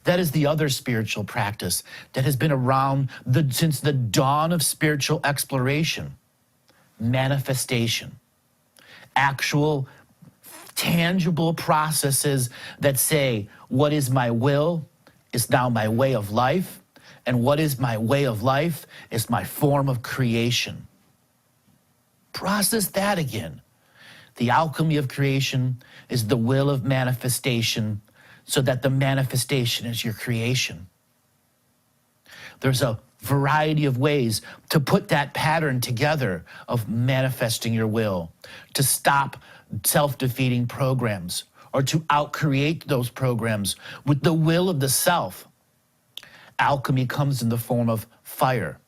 That is the other spiritual practice that has been around since the dawn of spiritual exploration. Manifestation. Actual, tangible processes that say, what is my will is now my way of life, and what is my way of life is my form of creation. Process that again. The alchemy of creation is the will of manifestation, so that the manifestation is your creation. There's a variety of ways to put that pattern together of manifesting your will, to stop self-defeating programs, or to outcreate those programs with the will of the self. Alchemy comes in the form of fire.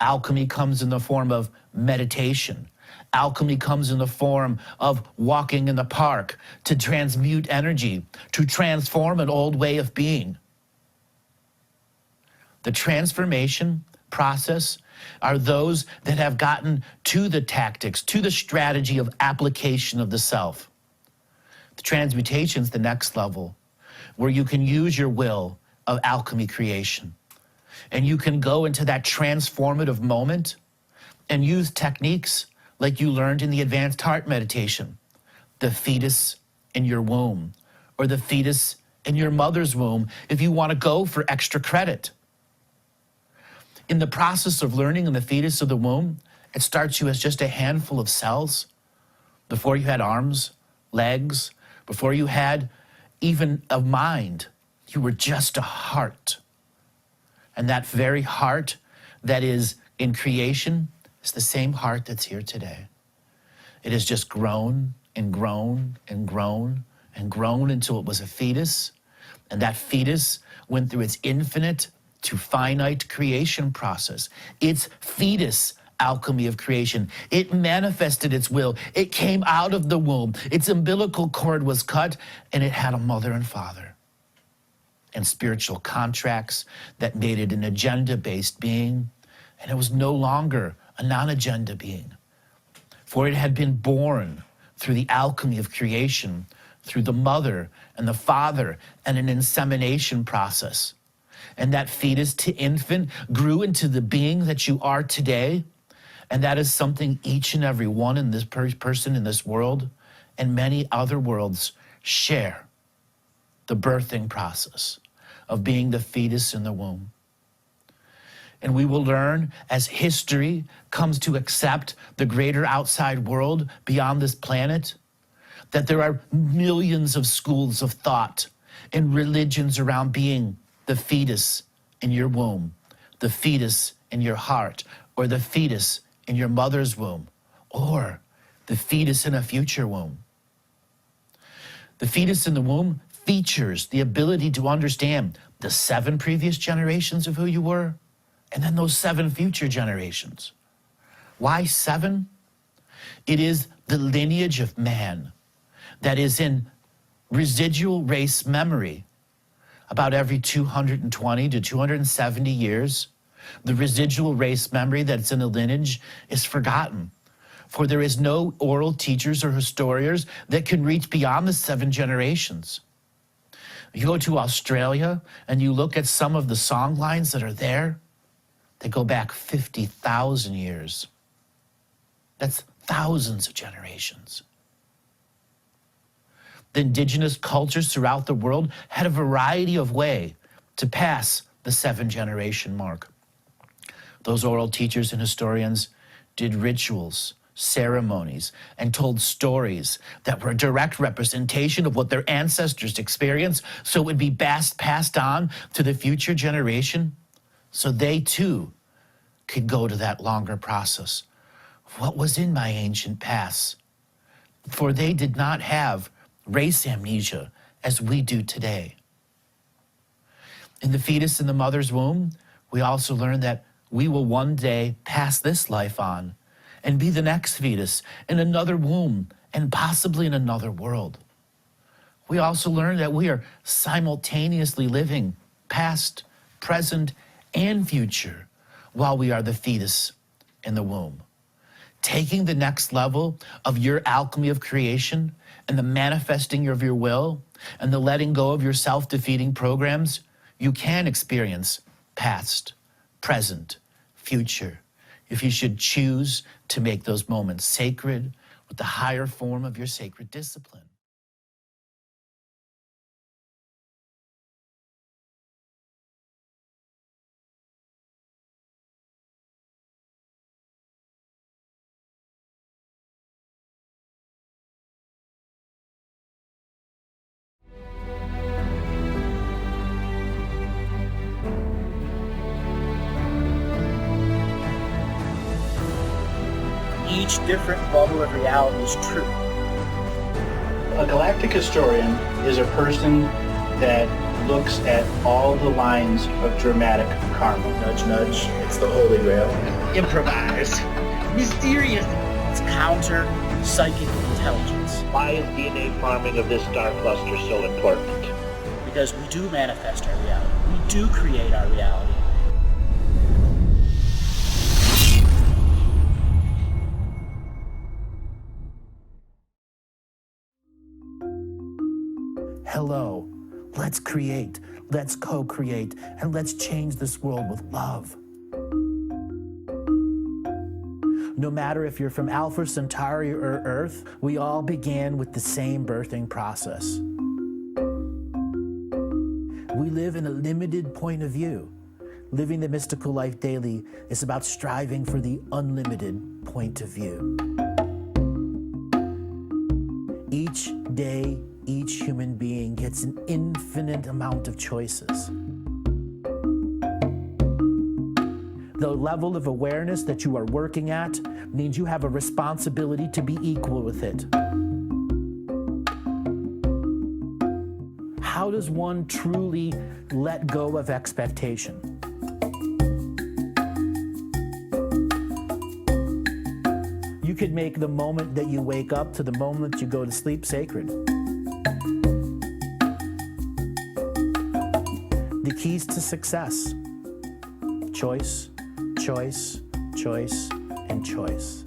Alchemy comes in the form of meditation. Alchemy comes in the form of walking in the park to transmute energy, to transform an old way of being. The transformation process are those that have gotten to the tactics, to the strategy of application of the self. The transmutation is the next level, where you can use your will of alchemy creation. And you can go into that transformative moment and use techniques like you learned in the advanced heart meditation, the fetus in your womb, or the fetus in your mother's womb, if you want to go for extra credit. In the process of learning in the fetus of the womb, it starts you as just a handful of cells. Before you had arms, legs, before you had even a mind, you were just a heart. And that very heart that is in creation is the same heart that's here today. It has just grown and grown and grown and grown until it was a fetus. And that fetus went through its infinite to finite creation process. Its fetus alchemy of creation. It manifested its will. It came out of the womb. Its umbilical cord was cut, and it had a mother and father, and spiritual contracts that made it an agenda-based being, and it was no longer a non-agenda being, for it had been born through the alchemy of creation, through the mother and the father and an insemination process. And that fetus to infant grew into the being that you are today. And that is something each and every one in this person in this world and many other worlds share. The birthing process of being the fetus in the womb. And we will learn as history comes to accept the greater outside world beyond this planet, that there are millions of schools of thought and religions around being the fetus in your womb, the fetus in your heart, or the fetus in your mother's womb, or the fetus in a future womb. The fetus in the womb features the ability to understand the 7 previous generations of who you were, and then those 7 future generations. Why 7? It is the lineage of man that is in residual race memory. About every 220 to 270 years, the residual race memory that's in a lineage is forgotten. For there is no oral teachers or historians that can reach beyond the 7 generations. You go to Australia and you look at some of the song lines that are there, they go back 50,000 years. That's thousands of generations. The indigenous cultures throughout the world had a variety of ways to pass the 7-generation mark. Those oral teachers and historians did rituals, ceremonies, and told stories that were a direct representation of what their ancestors experienced, so it would be passed on to the future generation, so they too could go to that longer process. What was in my ancient past? For they did not have race amnesia as we do today. In the fetus in the mother's womb, we also learn that we will one day pass this life on and be the next fetus in another womb and possibly in another world. We also learn that we are simultaneously living past, present, and future while we are the fetus in the womb. Taking the next level of your alchemy of creation and the manifesting of your will and the letting go of your self-defeating programs, you can experience past, present, future, if you should choose to make those moments sacred with the higher form of your sacred discipline. Each different bubble of reality is true. A galactic historian is a person that looks at all the lines of dramatic karma. Nudge, nudge. It's the Holy Grail. Improvise. Mysterious. It's counter psychic intelligence. Why is DNA farming of this star cluster so important? Because we do manifest our reality. We do create our reality. Hello, let's create, let's co-create, and let's change this world with love. No matter if you're from Alpha Centauri or Earth, we all began with the same birthing process. We live in a limited point of view. Living the mystical life daily is about striving for the unlimited point of view. Each day, each human being gets an infinite amount of choices. The level of awareness that you are working at means you have a responsibility to be equal with it. How does one truly let go of expectation? You could make the moment that you wake up to the moment you go to sleep sacred. The keys to success: choice, choice, choice, and choice.